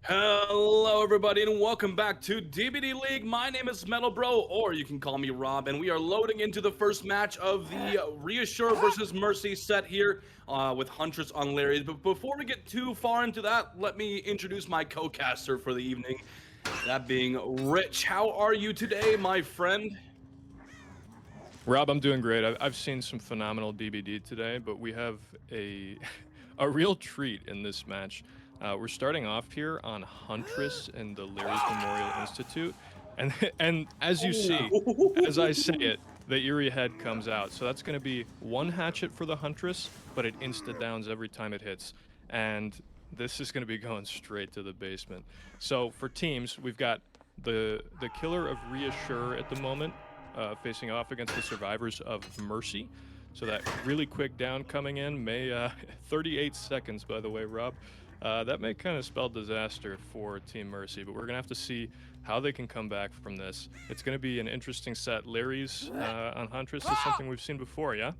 Hello everybody and welcome back to DBDLeague. My name is MetalBro, or you can call me Rob, and we are loading into the first match of the Reassure versus Mercy set here with Huntress on Larry's. But before we get too far into that, let me introduce my co-caster for the evening, that being Rich. How are you today, my friend? Rob, I'm doing great. I've seen some phenomenal DBD today, but we have a a real treat in this match. We're starting off here on Huntress and the Larry's Memorial Institute, and and as you see, as I say it, the eerie head comes out. So that's going to be one hatchet for the Huntress, but it insta downs every time it hits, and this is going to be going straight to the basement. So for teams, we've got the killer of Reassure at the moment, facing off against the survivors of Mercy. So that really quick down coming in may 38 seconds, by the way, Rob. That may kind of spell disaster for Team Mercy, but we're going to have to see how they can come back from this. It's going to be an interesting set. Larry's on Huntress is something we've seen before, yeah?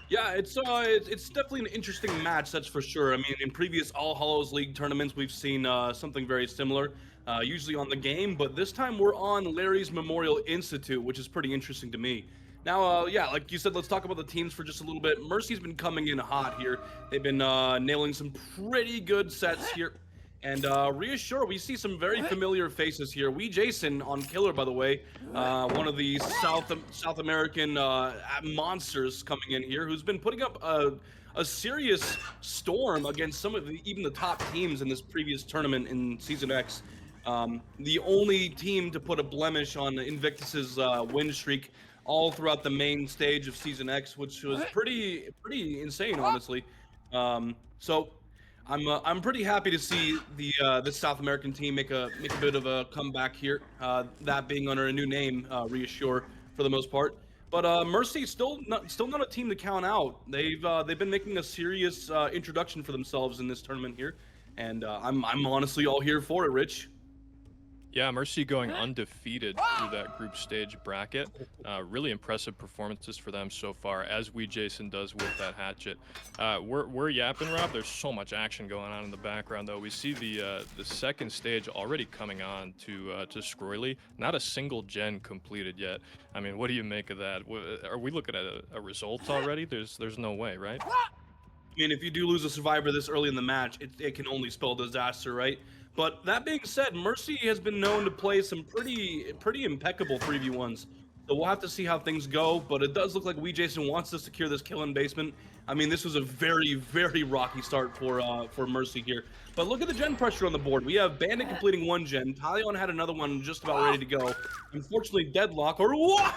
Yeah, it's definitely an interesting match, that's for sure. I mean, in previous All Hallows League tournaments, we've seen something very similar, usually on the game, but this time we're on Larry's Memorial Institute, which is pretty interesting to me. Now, yeah, like you said, let's talk about the teams for just a little bit. Mercy's been coming in hot here. They've been nailing some pretty good sets here. And Reassure, we see some very familiar faces here. Jason on Killer, by the way, one of the South American monsters coming in here, who's been putting up a serious storm against some of even the top teams in this previous tournament in Season X. The only team to put a blemish on Invictus's win streak all throughout the main stage of Season X, which was pretty insane, honestly. So I'm pretty happy to see this South American team make a bit of a comeback here. That being under a new name, Reassure, for the most part. But Mercy still not a team to count out. They've been making a serious introduction for themselves in this tournament here, and I'm honestly all here for it, Rich. Yeah, Mercy going undefeated through that group stage bracket. Really impressive performances for them so far, as Jason does with that hatchet. We're yapping, Rob. There's so much action going on in the background, though. We see the second stage already coming on to Scroily. Not a single gen completed yet. I mean, what do you make of that? Are we looking at a result already? There's no way, right? I mean, if you do lose a survivor this early in the match, it can only spell disaster, right? But that being said, Mercy has been known to play some pretty impeccable 3v1s. So we'll have to see how things go, but it does look like Jason wants to secure this kill in basement. I mean, this was a very rocky start for Mercy here. But look at the gen pressure on the board. We have Bandit completing one gen. Talion had another one just about ready to go. Unfortunately, Deadlock or whoa!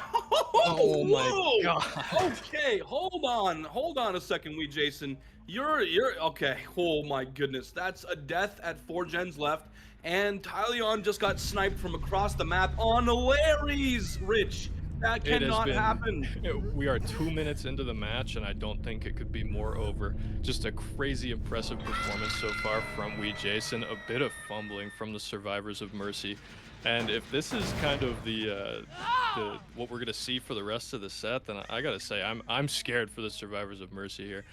Oh my god. Okay, hold on a second, Jason. You're okay. Oh my goodness, that's a death at 4 gens left, and Talion just got sniped from across the map on Larry's. Rich, that cannot happen. We are 2 minutes into the match, and I don't think it could be more over. Just a crazy impressive performance so far from Jason. A bit of fumbling from the survivors of Mercy. And if this is kind of the what we're gonna see for the rest of the set, then I gotta say I'm scared for the survivors of Mercy here.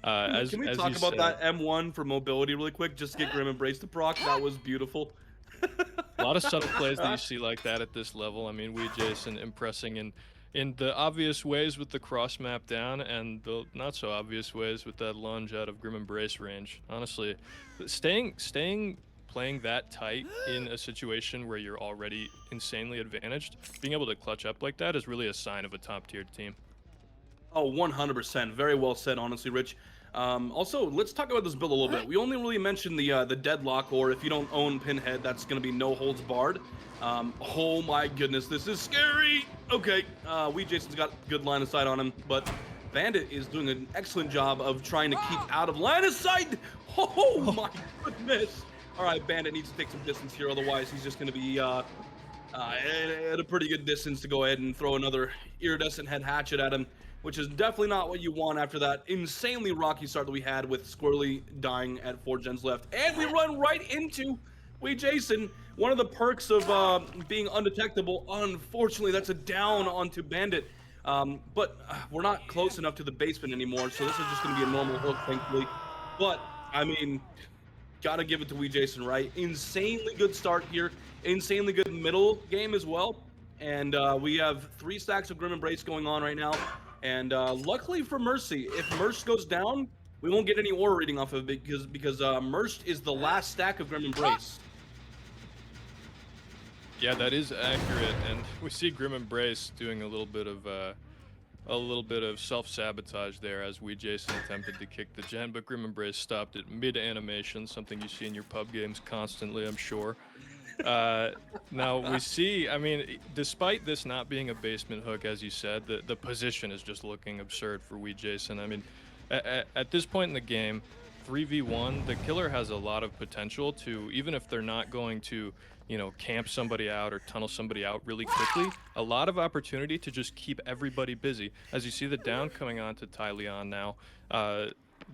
Can we talk about that M1 for mobility really quick? Just to get Grim Embrace to proc. That was beautiful. A lot of subtle plays that you see like that at this level. I mean, Jason impressing in the obvious ways with the cross map down, and the not so obvious ways with that lunge out of Grim Embrace range. Honestly, playing that tight in a situation where you're already insanely advantaged, being able to clutch up like that is really a sign of a top-tier team. Oh, 100%. Very well said, honestly, Rich. Also, let's talk about this build a little bit. We only really mentioned the deadlock, or if you don't own Pinhead, that's going to be no holds barred. Oh my goodness, this is scary. Okay, Jason's got good line of sight on him, but Bandit is doing an excellent job of trying to keep out of line of sight. Oh my goodness. All right, Bandit needs to take some distance here, otherwise he's just going to be at a pretty good distance to go ahead and throw another iridescent head hatchet at him, which is definitely not what you want after that insanely rocky start that we had with Squirrely dying at 4 gens left. And we run right into Jason. One of the perks of being undetectable, unfortunately, that's a down onto Bandit. But we're not close enough to the basement anymore, so this is just going to be a normal hook, thankfully. But, I mean, gotta give it to Jason, right? Insanely good start here, insanely good middle game as well. And we have 3 stacks of Grim Embrace going on right now. And luckily for Mercy, if Mercy goes down, we won't get any aura reading off of it because Mercy is the last stack of Grim Embrace. Yeah, that is accurate, and we see Grim Embrace doing a little bit of self-sabotage there as Jason attempted to kick the gen, but Grim Embrace stopped it mid-animation, something you see in your pub games constantly, I'm sure. Now we see, I mean, despite this not being a basement hook, as you said, the position is just looking absurd for Jason. I mean, at this point in the game, 3v1, the killer has a lot of potential to, even if they're not going to, you know, camp somebody out or tunnel somebody out really quickly, a lot of opportunity to just keep everybody busy. As you see the down coming on to Tyleon now,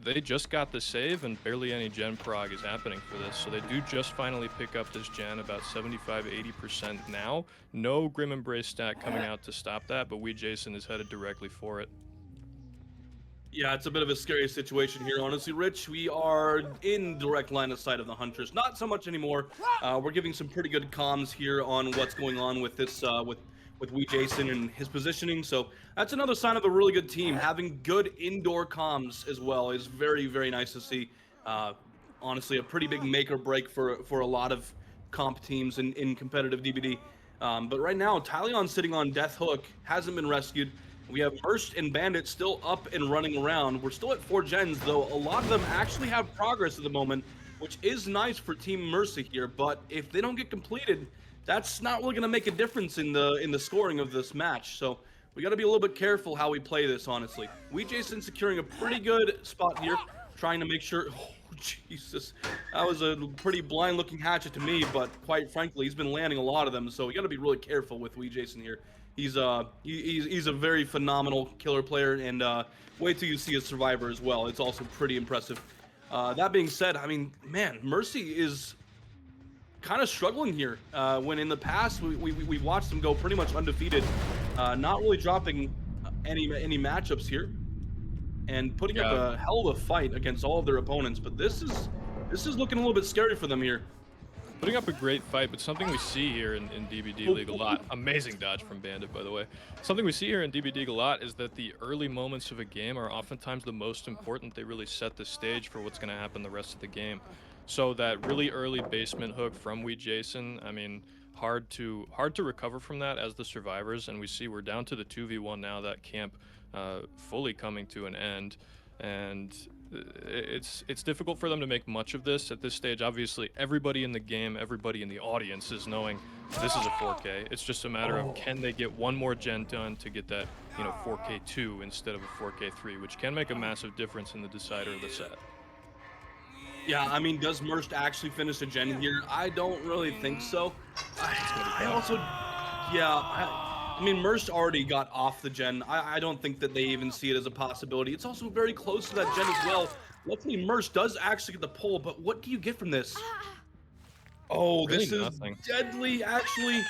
they just got the save and barely any gen prog is happening for this. So they do just finally pick up this gen about 75-80% now. No Grim Embrace stack coming out to stop that, but Jason is headed directly for it. Yeah, it's a bit of a scary situation here, honestly, Rich. We are in direct line of sight of the Huntress. Not so much anymore. We're giving some pretty good comms here on what's going on with this, with Jason and his positioning. So that's another sign of a really good team. Having good indoor comms as well is very, very nice to see. Honestly, a pretty big make or break for a lot of comp teams in competitive DBD. But right now, Tyleon sitting on Death Hook, hasn't been rescued. We have Mercy and Bandit still up and running around. We're still at 4 gens, though a lot of them actually have progress at the moment, which is nice for Team Mercy here. But if they don't get completed, that's not really going to make a difference in the scoring of this match. So we got to be a little bit careful how we play this, honestly. Jason securing a pretty good spot here, trying to make sure. Oh, Jesus, that was a pretty blind-looking hatchet to me, but quite frankly, he's been landing a lot of them. So we got to be really careful with Jason here. He's a very phenomenal killer player, and wait till you see his survivor as well. It's also pretty impressive. That being said, I mean, man, Mercy is kind of struggling here. When in the past we've watched them go pretty much undefeated, not really dropping any matchups here, and putting up a hell of a fight against all of their opponents. But this is looking a little bit scary for them here. Putting up a great fight, but something we see here in DBDLeague a lot, amazing dodge from Bandit, by the way. Something we see here in DBDLeague a lot is that the early moments of a game are oftentimes the most important. They really set the stage for what's going to happen the rest of the game. So that really early basement hook from Jason, I mean, hard to recover from that as the survivors, and we see we're down to the 2v1 now, that camp fully coming to an end, and it's difficult for them to make much of this at this stage. Obviously, everybody in the game, everybody in the audience is knowing this is a 4K. It's just a matter of can they get one more gen done to get that, you know, 4K2 instead of a 4K3, which can make a massive difference in the decider of the set. Yeah, I mean, does Mercy actually finish a gen here? I don't really think so. I also, yeah, I mean, Mercy already got off the gen. I don't think that they even see it as a possibility. It's also very close to that gen as well. Luckily, Mercy does actually get the pull, but what do you get from this? Oh, really this is nothing. Deadly, actually.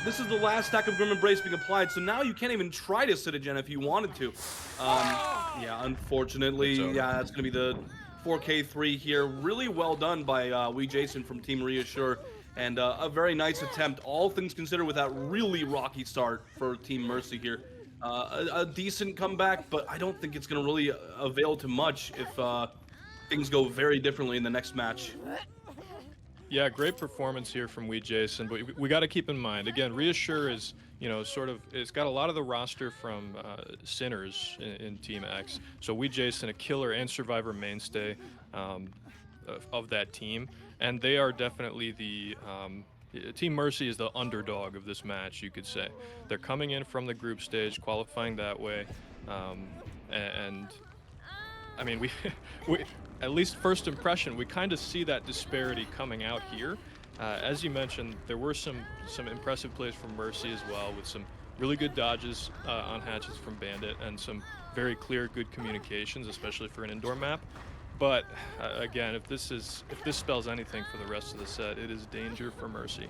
This is the last stack of Grim Embrace being applied, so now you can't even try to sit a gen if you wanted to. Yeah, unfortunately, yeah, that's going to be the 4K3 here. Really well done by Jason from Team Reassure. And a very nice attempt, all things considered, with that really rocky start for Team Mercy here. A decent comeback, but I don't think it's going to really avail to much if things go very differently in the next match. Yeah, great performance here from Jason, but we got to keep in mind, again, Reassure is, you know, sort of, it's got a lot of the roster from Sinners in Team X. So Jason, a killer and survivor mainstay of that team. And they are definitely the Team Mercy is the underdog of this match, you could say. They're coming in from the group stage, qualifying that way, and I mean, we at least first impression, we kind of see that disparity coming out here. As you mentioned, there were some impressive plays from Mercy as well, with some really good dodges on hatches from Bandit and some very clear, good communications, especially for an indoor map. But again, if this spells anything for the rest of the set, it is danger for Mercy.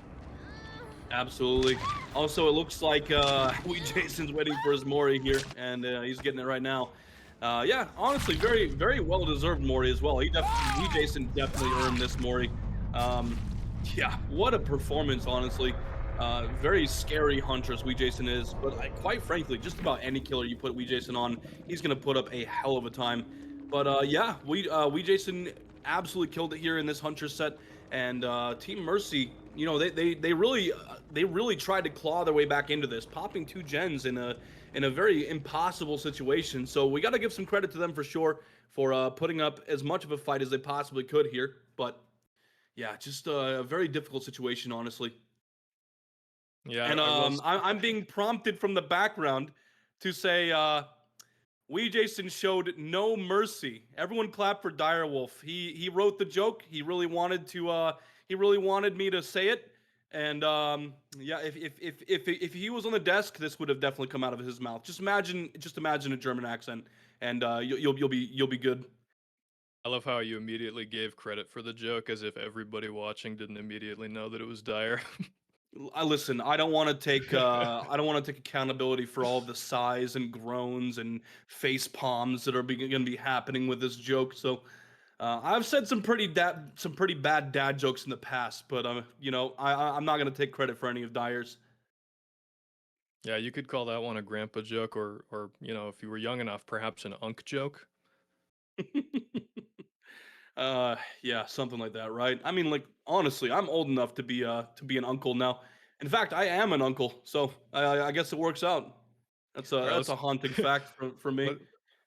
Absolutely. Also, it looks like Jason's waiting for his Mori here, and he's getting it right now. Yeah, honestly, very well deserved Mori as well. We Jason definitely earned this Mori. Um, yeah, what a performance, honestly. Very scary Huntress We Jason is, but quite frankly, just about any killer you put We Jason on, he's gonna put up a hell of a time. But yeah, We Jason absolutely killed it here in this Huntress set, and Team Mercy, you know, they really tried to claw their way back into this, popping 2 gens in a very impossible situation. So we got to give some credit to them for sure for putting up as much of a fight as they possibly could here. But yeah, just a very difficult situation, honestly. Yeah, And I will. I'm being prompted from the background to say, we Jason showed no mercy. Everyone clap for Direwolf. He wrote the joke. He really wanted me to say it. And yeah, if he was on the desk, this would have definitely come out of his mouth. Just imagine a German accent, and you'll be good. I love how you immediately gave credit for the joke as if everybody watching didn't immediately know that it was dire. I listen. I don't want to take accountability for all of the sighs and groans and face palms that are going to be happening with this joke. So I've said some pretty bad dad jokes in the past, but you know, I'm not going to take credit for any of Dyer's. Yeah, you could call that one a grandpa joke, or you know, if you were young enough, perhaps an unk joke. Yeah, something like that, right? I mean, like honestly, I'm old enough to be an uncle now. In fact, I am an uncle, so I guess it works out. All right, That's a haunting fact for me. let,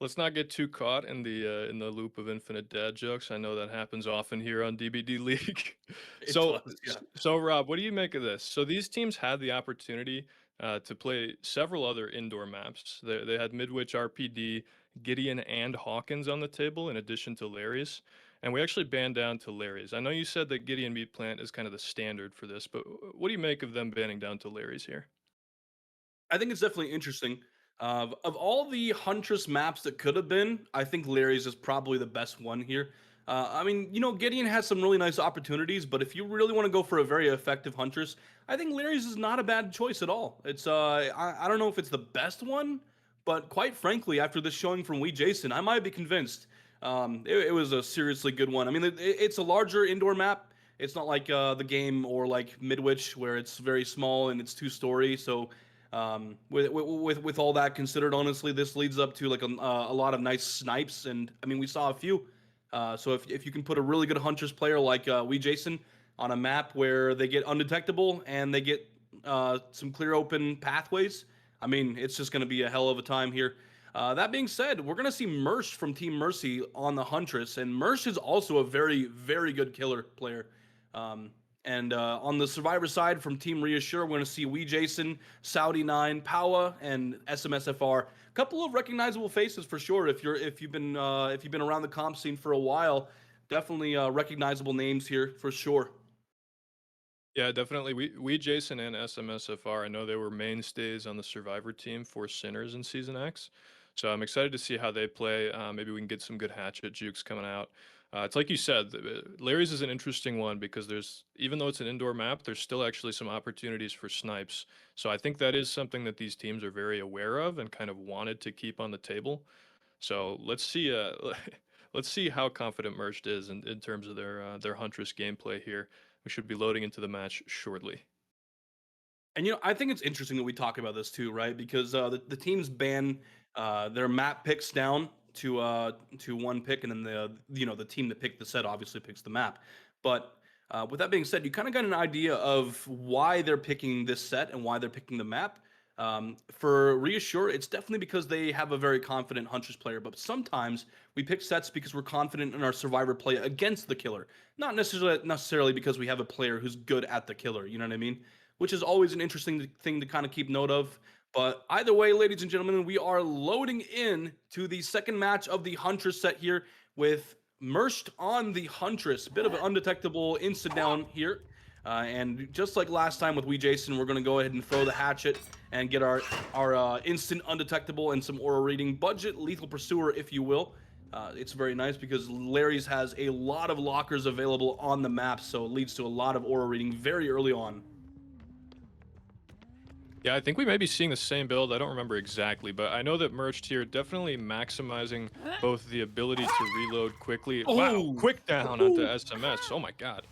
let's not get too caught in the loop of infinite dad jokes. I know that happens often here on DBD League. It so, does, yeah. so Rob, what do you make of this? So these teams had the opportunity to play several other indoor maps. They had Midwich RPD, Gideon, and Hawkins on the table, in addition to Larry's. And we actually banned down to Larry's. I know you said that Gideon Meat Plant is kind of the standard for this, but what do you make of them banning down to Larry's here? I think it's definitely interesting. Of all the Huntress maps that could have been, I think Larry's is probably the best one here. I mean, you know, Gideon has some really nice opportunities, but if you really want to go for a very effective Huntress, I think Larry's is not a bad choice at all. I don't know if it's the best one, but quite frankly, after this showing from Wee Jason, I might be convinced. It was a seriously good one. I mean, it's a larger indoor map. It's not like the game or like Midwich where it's very small and it's 2 story. So with all that considered, honestly, this leads up to like a lot of nice snipes, and I mean we saw a few. So if you can put a really good Huntress player like Wee Jason on a map where they get undetectable and they get some clear open pathways, I mean it's just going to be a hell of a time here. That being said, we're going to see Mersh from Team Mercy on the Huntress, and Mersh is also a very good killer player. Um, and on the Survivor side from Team Reassure, we're going to see Wee Jason, Saudi 9, Powa, and SMSFR. A couple of recognizable faces for sure. If you've been around the comp scene for a while, definitely recognizable names here for sure. Yeah, definitely. We Jason and SMSFR. I know they were mainstays on the Survivor team for Sinners in Season X. So I'm excited to see how they play. Maybe we can get some good hatchet jukes coming out. It's like you said, Larry's is an interesting one because there's, even though it's an indoor map, there's still actually some opportunities for snipes. So I think that is something that these teams are very aware of and kind of wanted to keep on the table. So let's see. Let's see how confident Merged is in terms of their Huntress gameplay here. We should be loading into the match shortly. And you know, I think it's interesting that we talk about this too, right? Because the teams ban their map picks down to 1 pick, and then the team that picked the set obviously picks the map. But with that being said, you kind of got an idea of why they're picking this set and why they're picking the map. For Reassure, it's definitely because they have a very confident Huntress player, but sometimes we pick sets because we're confident in our Survivor play against the killer, not necessarily because we have a player who's good at the killer. You know what I mean? Which is always an interesting thing to kind of keep note of. But either way, ladies and gentlemen, we are loading in to the second match of the Huntress set here with Merched on the Huntress. Bit of an undetectable instant down here. And just like last time with Wee Jason, we're going to go ahead and throw the hatchet and get our instant undetectable and some aura reading. Budget lethal pursuer, if you will. It's very nice because Larry's has a lot of lockers available on the map, so it leads to a lot of aura reading very early on. Yeah, I think we may be seeing the same build. I don't remember exactly, but I know that Merged here definitely maximizing both the ability to reload quickly. Wow, Oh, quick down onto SMS. Oh my god.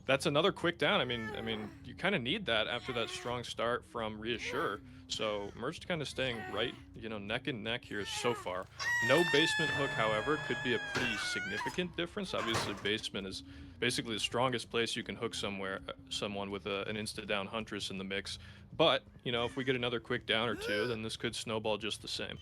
That's another quick down. I mean, you kind of need that after that strong start from Reassure. So Merged kind of staying right, neck and neck here so far. No basement hook, however, could be a pretty significant difference. Obviously, basement is basically the strongest place you can hook someone with an insta down Huntress in the mix. But if we get another quick down or two, then this could snowball just the same.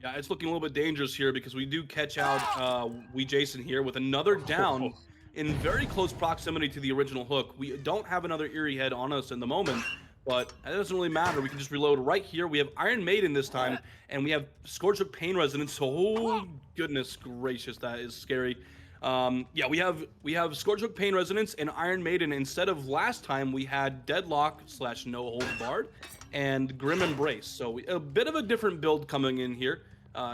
yeah, it's looking a little bit dangerous here because we do catch out we Jason here with another down in very close proximity to the original hook. We don't have another Eerie head on us in the moment, but that doesn't really matter. We can just reload right here. We have Iron Maiden this time, and we have Scorch Hook Pain Resonance. Oh goodness gracious, that is scary. Yeah, we have Scorch Hook Pain Resonance and Iron Maiden instead of last time we had Deadlock / No Holds Barred and Grim Embrace. So a bit of a different build coming in here.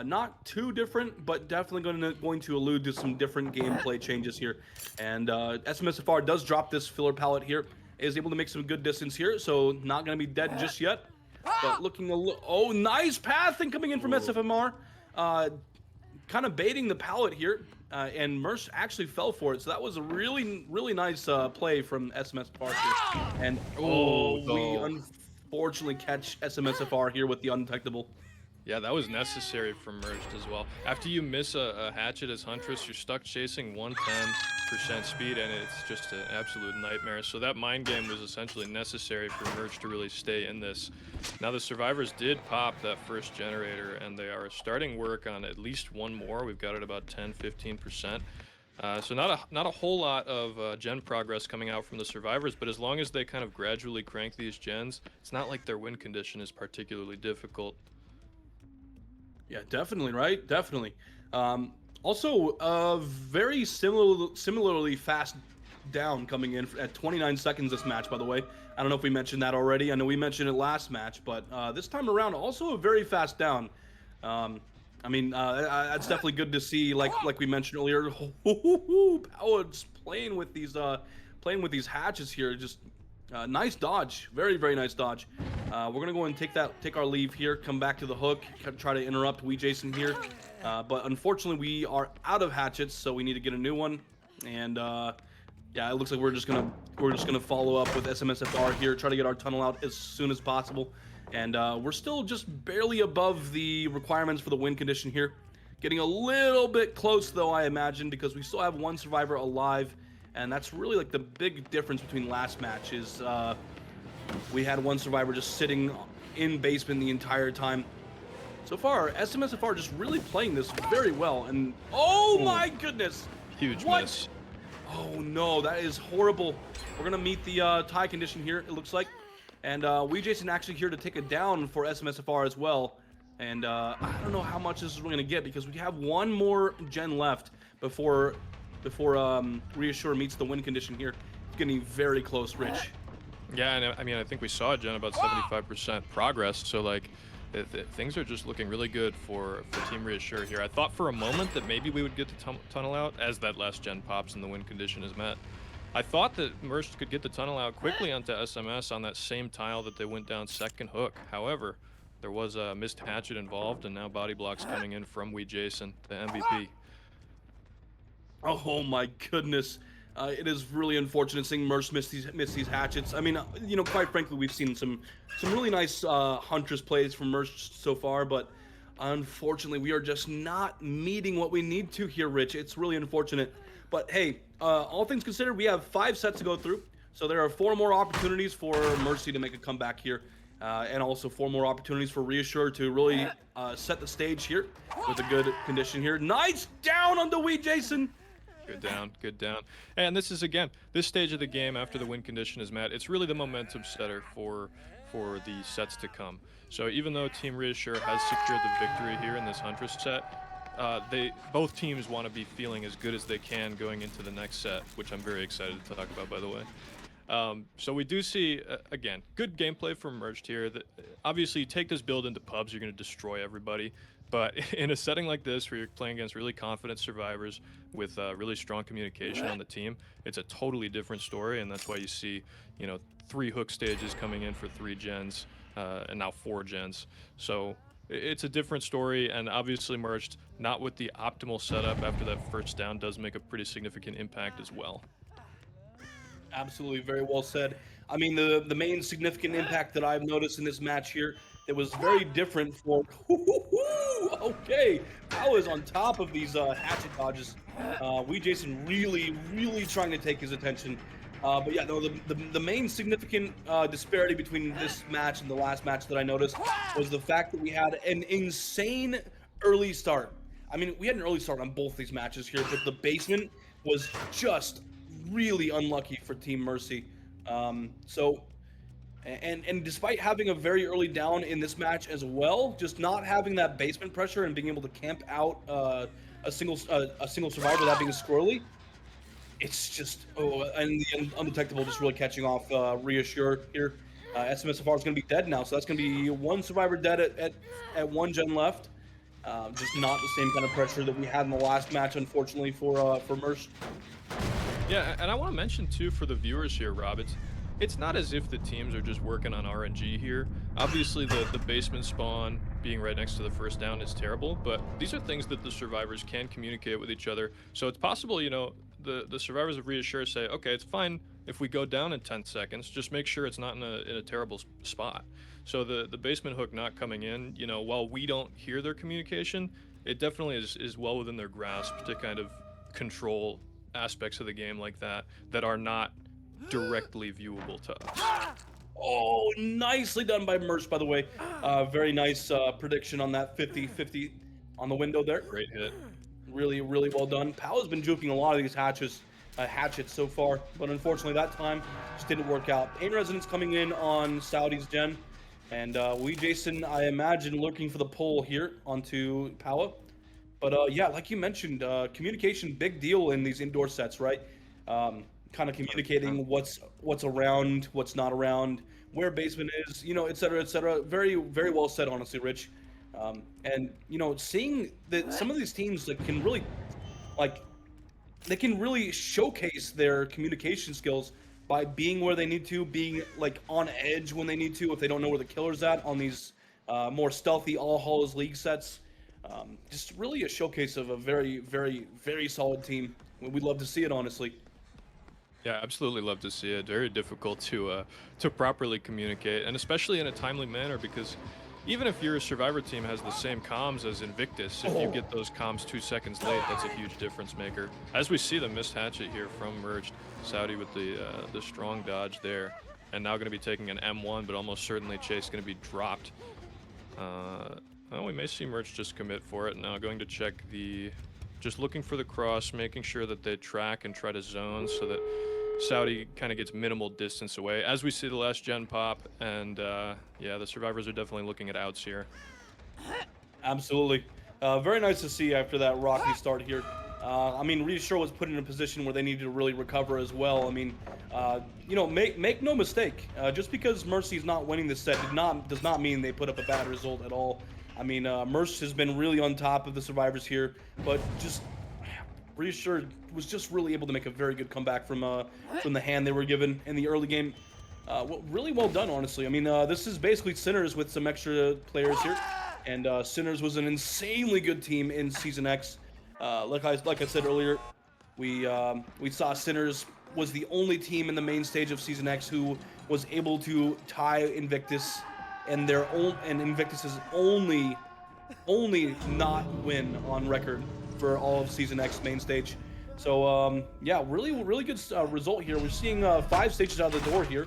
Not too different, but definitely going to allude to some different gameplay changes here. And SMSFR does drop this filler pallet here, is able to make some good distance here, so not going to be dead just yet. But looking oh, nice path and coming in from SFMR. Kind of baiting the pallet here, and Merce actually fell for it. So that was a really, really nice play from SMSFR here. And we unfortunately catch SMSFR here with the undetectable. Yeah, that was necessary from Merged as well. After you miss a hatchet as Huntress, you're stuck chasing 110% speed, and it's just an absolute nightmare. So that mind game was essentially necessary for Merged to really stay in this. Now the survivors did pop that first generator, and they are starting work on at least one more. We've got it about 10-15%. So not a whole lot of gen progress coming out from the survivors, but as long as they kind of gradually crank these gens, it's not like their win condition is particularly difficult. Yeah, definitely, right? Definitely. Also, very similarly fast down coming in at 29 seconds this match, by the way. I don't know if we mentioned that already. I know we mentioned it last match, but this time around, also a very fast down. I mean, that's definitely good to see. Like we mentioned earlier, Palad's playing with these hatches here. Just nice dodge, very, very nice dodge. We're gonna go and take our leave here, come back to the hook, try to interrupt Wee Jason here, but unfortunately we are out of hatchets, so we need to get a new one. And yeah, it looks like we're just gonna follow up with SMSFR here, try to get our tunnel out as soon as possible. And we're still just barely above the requirements for the win condition here. Getting a little bit close though, I imagine, because we still have one survivor alive. And that's really like the big difference between last match is we had one survivor just sitting in basement the entire time. So far, SMSFR just really playing this very well. And oh my goodness! Huge what? Miss. Oh no, that is horrible. We're gonna meet the tie condition here, it looks like. And Wee Jason actually here to take it down for SMSFR as well. And I don't know how much this is gonna get because we have one more gen left before Reassure meets the win condition here. It's getting very close, Rich. Yeah, and I mean, I think we saw Jen about 75% progress, so like, things are just looking really good for Team Reassure here. I thought for a moment that maybe we would get the tunnel out as that last gen pops and the win condition is met. I thought that Merch could get the tunnel out quickly onto SMS on that same tile that they went down second hook. However, there was a missed hatchet involved, and now body blocks coming in from Wee Jason, the MVP. Oh my goodness. It is really unfortunate seeing Merce miss these hatchets. I mean, quite frankly, we've seen some really nice Huntress plays from Merce so far, but unfortunately, we are just not meeting what we need to here, Rich. It's really unfortunate. But hey, all things considered, we have 5 sets to go through, so there are 4 more opportunities for Mercy to make a comeback here, and also 4 more opportunities for Reassure to really set the stage here with a good condition here. Nice down on the Wee Jason. Good down, good down. And this is, again, this stage of the game after the win condition is met, it's really the momentum setter for the sets to come. So even though Team Reassure has secured the victory here in this Huntress set, both teams want to be feeling as good as they can going into the next set, which I'm very excited to talk about, by the way. So we do see, again, good gameplay from Merged here. Obviously, you take this build into pubs, you're going to destroy everybody. But in a setting like this, where you're playing against really confident survivors with really strong communication on the team, it's a totally different story, and that's why you see, 3 hook stages coming in for 3 gens, and now 4 gens. So it's a different story, and obviously merged not with the optimal setup after that first down does make a pretty significant impact as well. Absolutely, very well said. I mean, the main significant impact that I've noticed in this match here that was very different for. Okay, I was on top of these hatchet dodges. Jason really trying to take his attention. But yeah, no, the main significant disparity between this match and the last match that I noticed was the fact that we had an insane early start. I mean, we had an early start on both these matches here, but the basement was just really unlucky for Team Mercy. And despite having a very early down in this match as well, just not having that basement pressure and being able to camp out a single survivor, that being Squirrely, it's just and the undetectable just really catching off Reassure here. SMSFR is going to be dead now, so that's going to be one survivor dead at one gen left. Just not the same kind of pressure that we had in the last match, unfortunately for Mersh. Yeah, and I want to mention too for the viewers here, Rob, it's not as if the teams are just working on RNG here. Obviously, the basement spawn being right next to the first down is terrible, but these are things that the survivors can communicate with each other. So it's possible, you know, the survivors of Reassure say, okay, it's fine if we go down in 10 seconds, just make sure it's not in a terrible spot. So the basement hook not coming in, you know, while we don't hear their communication, it definitely is well within their grasp to kind of control aspects of the game like that are not directly viewable to us. Oh, nicely done by Merch, by the way. Very nice prediction on that 50-50 on the window there. Great hit. Really well done. Pal has been juking a lot of these hatchets so far, but unfortunately that time just didn't work out. Pain Resonance coming in on Saudi's gen, and Jason, I imagine, looking for the pull here onto Powa. But yeah, like you mentioned, communication, big deal in these indoor sets, right? Kind of communicating what's around, what's not around, where basement is, you know, et cetera, et cetera. Very well said, honestly, Rich. And you know, seeing that some of these teams that can really, like, they can really showcase their communication skills by being where they need to, being like on edge when they need to, if they don't know where the killer's at on these more stealthy All Hallows League sets. Just really a showcase of a very solid team. We'd love to see it, honestly. Yeah, absolutely love to see it. Very difficult to properly communicate, and especially in a timely manner, because even if your survivor team has the same comms as Invictus, if you get those comms 2 seconds late, that's a huge difference maker. As we see the missed hatchet here from Merged, Saudi with the strong dodge there, and now going to be taking an M1, but almost certainly Chase going to be dropped. Well, we may see Merch just commit for it. Now going to check just looking for the cross, making sure that they track and try to zone so that Saudi kind of gets minimal distance away. As we see the last gen pop, and yeah, the survivors are definitely looking at outs here. Absolutely. Very nice to see after that rocky start here. I mean, Reassure was put in a position where they needed to really recover as well. I mean, you know, make no mistake. Just because Mercy's not winning this set does not mean they put up a bad result at all. I mean, Mercy has been really on top of the survivors here, but just Reassure was just really able to make a very good comeback from the hand they were given in the early game. Really well done, honestly. I mean, this is basically Sinners with some extra players here, and Sinners was an insanely good team in Season X. Like I said earlier, we saw Sinners was the only team in the main stage of Season X who was able to tie Invictus, and Invictus's only not win on record for all of Season X main stage. So yeah, really good result here. We're seeing 5 stages out of the door here.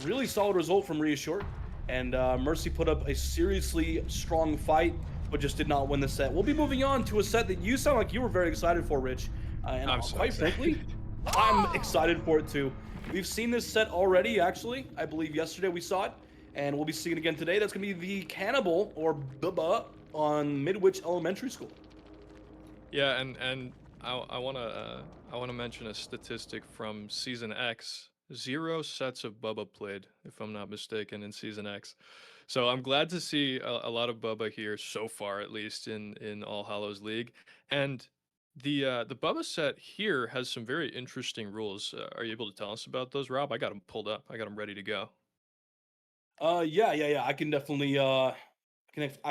Really solid result from Reassure, and Mercy put up a seriously strong fight, but just did not win the set. We'll be moving on to a set that you sound like you were very excited for, Rich. And I'm so quite frankly, I'm excited for it too. We've seen this set already, actually. I believe yesterday we saw it, and we'll be seeing it again today. That's going to be the Cannibal, or Bubba, on Midwich Elementary School. Yeah, and I wanna mention a statistic from Season X. 0 sets of Bubba played, if I'm not mistaken, in Season X. So I'm glad to see a lot of Bubba here so far, at least in All Hallows League. And The Bubba set here has some very interesting rules. Are you able to tell us about those, Rob? I got them pulled up. I got them ready to go. Yeah. I can definitely I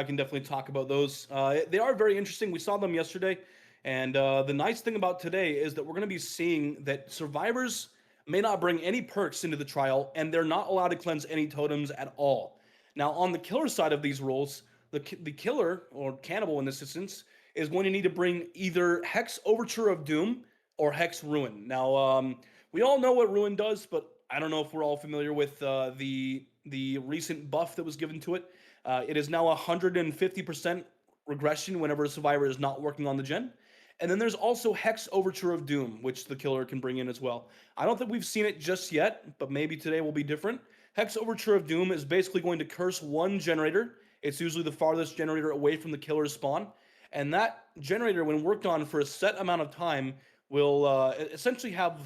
can definitely talk about those. They are very interesting. We saw them yesterday, and the nice thing about today is that we're going to be seeing that survivors may not bring any perks into the trial, and they're not allowed to cleanse any totems at all. Now, on the killer side of these rules, the killer or cannibal in this instance is going to need to bring either Hex Overture of Doom or Hex Ruin. Now, we all know what Ruin does, but I don't know if we're all familiar with the recent buff that was given to it. It is now 150% regression whenever a survivor is not working on the gen. And then there's also Hex Overture of Doom, which the killer can bring in as well. I don't think we've seen it just yet, but maybe today will be different. Hex Overture of Doom is basically going to curse one generator. It's usually the farthest generator away from the killer's spawn. And that generator, when worked on for a set amount of time, will essentially have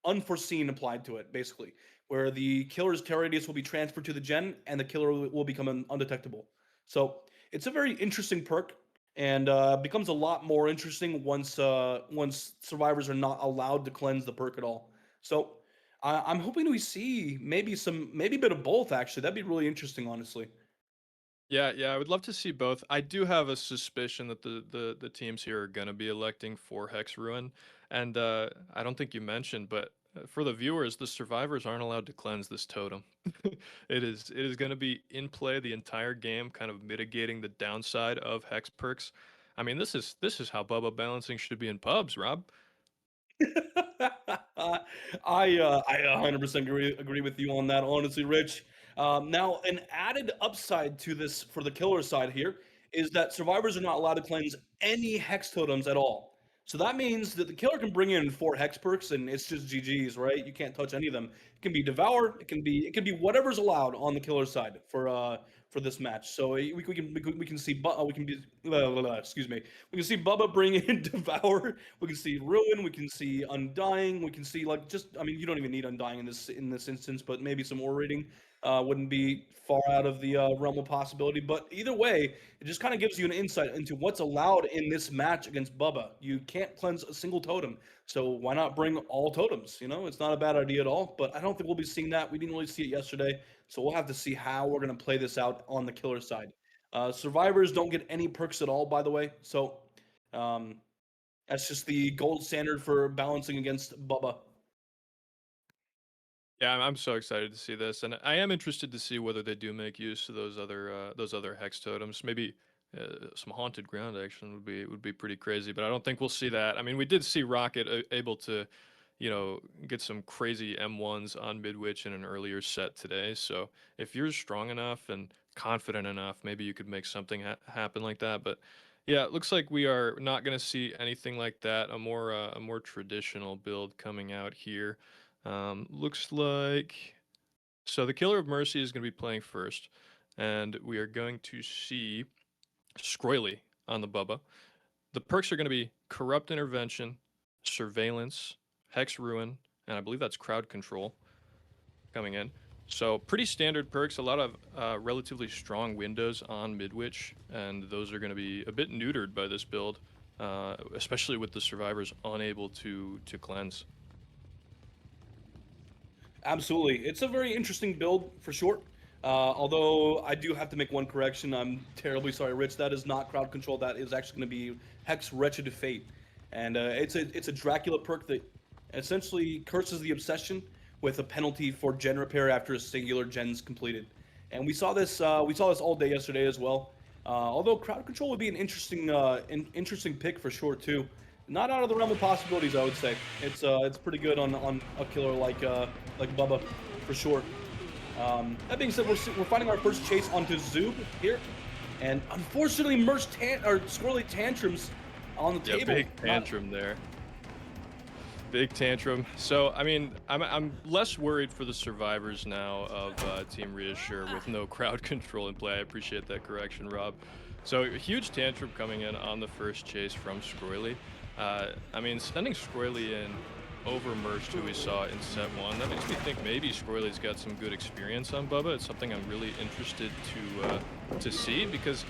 unforeseen applied to it, basically, where the killer's terror radius will be transferred to the gen and the killer will become undetectable. So it's a very interesting perk and becomes a lot more interesting once survivors are not allowed to cleanse the perk at all. So I'm hoping we see maybe a bit of both. Actually, that'd be really interesting, honestly. Yeah, I would love to see both. I do have a suspicion that the teams here are gonna be electing for Hex Ruin, and I don't think you mentioned, but for the viewers, the survivors aren't allowed to cleanse this totem. It is gonna be in play the entire game, kind of mitigating the downside of Hex perks. I mean, this is how Bubba balancing should be in pubs, Rob. I 100% agree with you on that, honestly, Rich. Now, an added upside to this for the killer side here is that survivors are not allowed to cleanse any hex totems at all. So that means that the killer can bring in 4 hex perks and it's just GG's, right? You can't touch any of them. It can be devour. It can be whatever's allowed on the killer side for this match. So we can see we can be excuse me. We can see Bubba bring in Devour. We can see Ruin. We can see Undying. We can see like just I mean you don't even need Undying in this instance, but maybe some more rating wouldn't be far out of the realm of possibility. But either way, it just kind of gives you an insight into what's allowed in this match against Bubba. You can't cleanse a single totem, so why not bring all totems? You know, it's not a bad idea at all. But I don't think we'll be seeing that. We didn't really see it yesterday, so we'll have to see how we're going to play this out on the killer side. Survivors don't get any perks at all, by the way. So um, that's just the gold standard for balancing against Bubba. Yeah, I'm so excited to see this, and I am interested to see whether they do make use of those other hex totems. Maybe some haunted ground action would be pretty crazy, but I don't think we'll see that. I mean, we did see Rocket able to, get some crazy M1s on Midwich in an earlier set today. So if you're strong enough and confident enough, maybe you could make something happen like that. But yeah, it looks like we are not going to see anything like that. A more traditional build coming out here. Looks like so the Killer of Mercy is going to be playing first, and we are going to see Scroily on the Bubba. The perks are going to be Corrupt Intervention, Surveillance, Hex Ruin, and I believe that's Crowd Control coming in. So pretty standard perks, a lot of relatively strong windows on Midwich, and those are going to be a bit neutered by this build, especially with the survivors unable to cleanse. Absolutely. It's a very interesting build for sure. Although I do have to make one correction. I'm terribly sorry, Rich. That is not crowd control. That is actually going to be Hex Wretched Fate. And it's a Dracula perk that essentially curses the obsession with a penalty for gen repair after a singular gen's completed. And we saw this all day yesterday as well. Although crowd control would be an interesting pick for sure too. Not out of the realm of possibilities, I would say. It's pretty good on a killer like Bubba, for sure. That being said, we're finding our first chase onto Zoob here, and unfortunately, Squirrely Tantrums on the table. Big tantrum there. Big tantrum. So I mean, I'm less worried for the survivors now of Team Reassure with no crowd control in play. I appreciate that correction, Rob. So a huge tantrum coming in on the first chase from Scroily. I mean, sending Scroily in over Merged, who we saw in set 1, that makes me think maybe Scroily's got some good experience on Bubba. It's something I'm really interested to see, because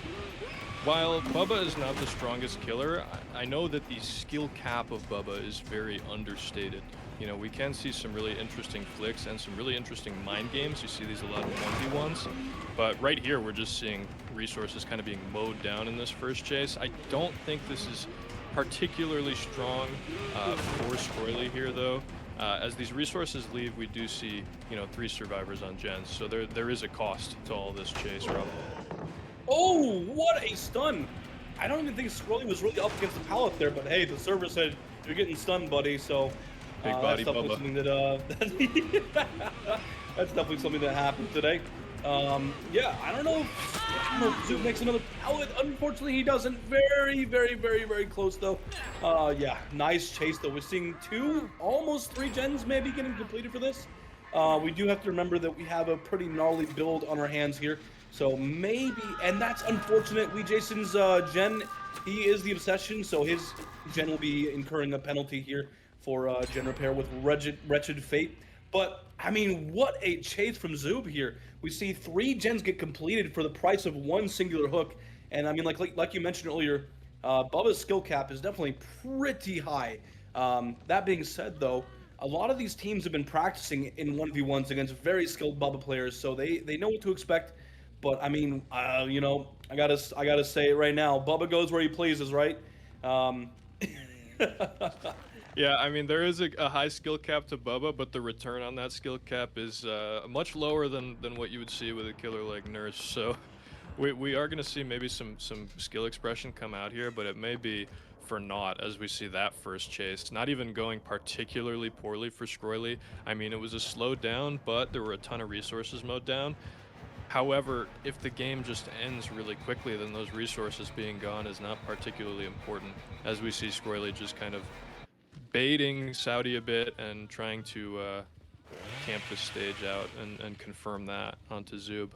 While Bubba is not the strongest killer, I know that the skill cap of Bubba is very understated. You know, we can see some really interesting flicks and some really interesting mind games. You see these a lot of 1v1s, but right here we're just seeing resources kind of being mowed down in this first chase. I don't think this is particularly strong for Squirrely here, though. As these resources leave, we do see, you know, 3 survivors on gens, so there is a cost to all this chase, Rob. Oh, what a stun! I don't even think Squirrely was really up against the pallet there, but hey, the server said you're getting stunned, buddy. So Big body that's definitely Bubba. something that that's definitely something that happened today. Yeah, I don't know if Zoom makes another pallet. Unfortunately, he doesn't. Very, very, very, very close though. Yeah, nice chase though. We're seeing 2, almost 3 gens maybe getting completed for this. We do have to remember that we have a pretty gnarly build on our hands here. So maybe, and that's unfortunate. Jason's gen, he is the obsession, so his gen will be incurring a penalty here for gen repair with wretched fate. But I mean, what a chase from Zoob here. We see 3 gens get completed for the price of 1 singular hook, and I mean, like you mentioned earlier, Bubba's skill cap is definitely pretty high. That being said, though, a lot of these teams have been practicing in 1v1s against very skilled Bubba players, so they know what to expect. But I mean, you know, I gotta say it right now. Bubba goes where he pleases, right? Yeah, I mean, there is a high skill cap to Bubba, but the return on that skill cap is much lower than what you would see with a killer like Nurse. So we are going to see maybe some skill expression come out here, but it may be for naught as we see that first chase. Not even going particularly poorly for Scroily. I mean, it was a slowed down, but there were a ton of resources mowed down. However, if the game just ends really quickly, then those resources being gone is not particularly important, as we see Squirrely just kind of baiting Saudi a bit and trying to camp the stage out and confirm that onto Zoob.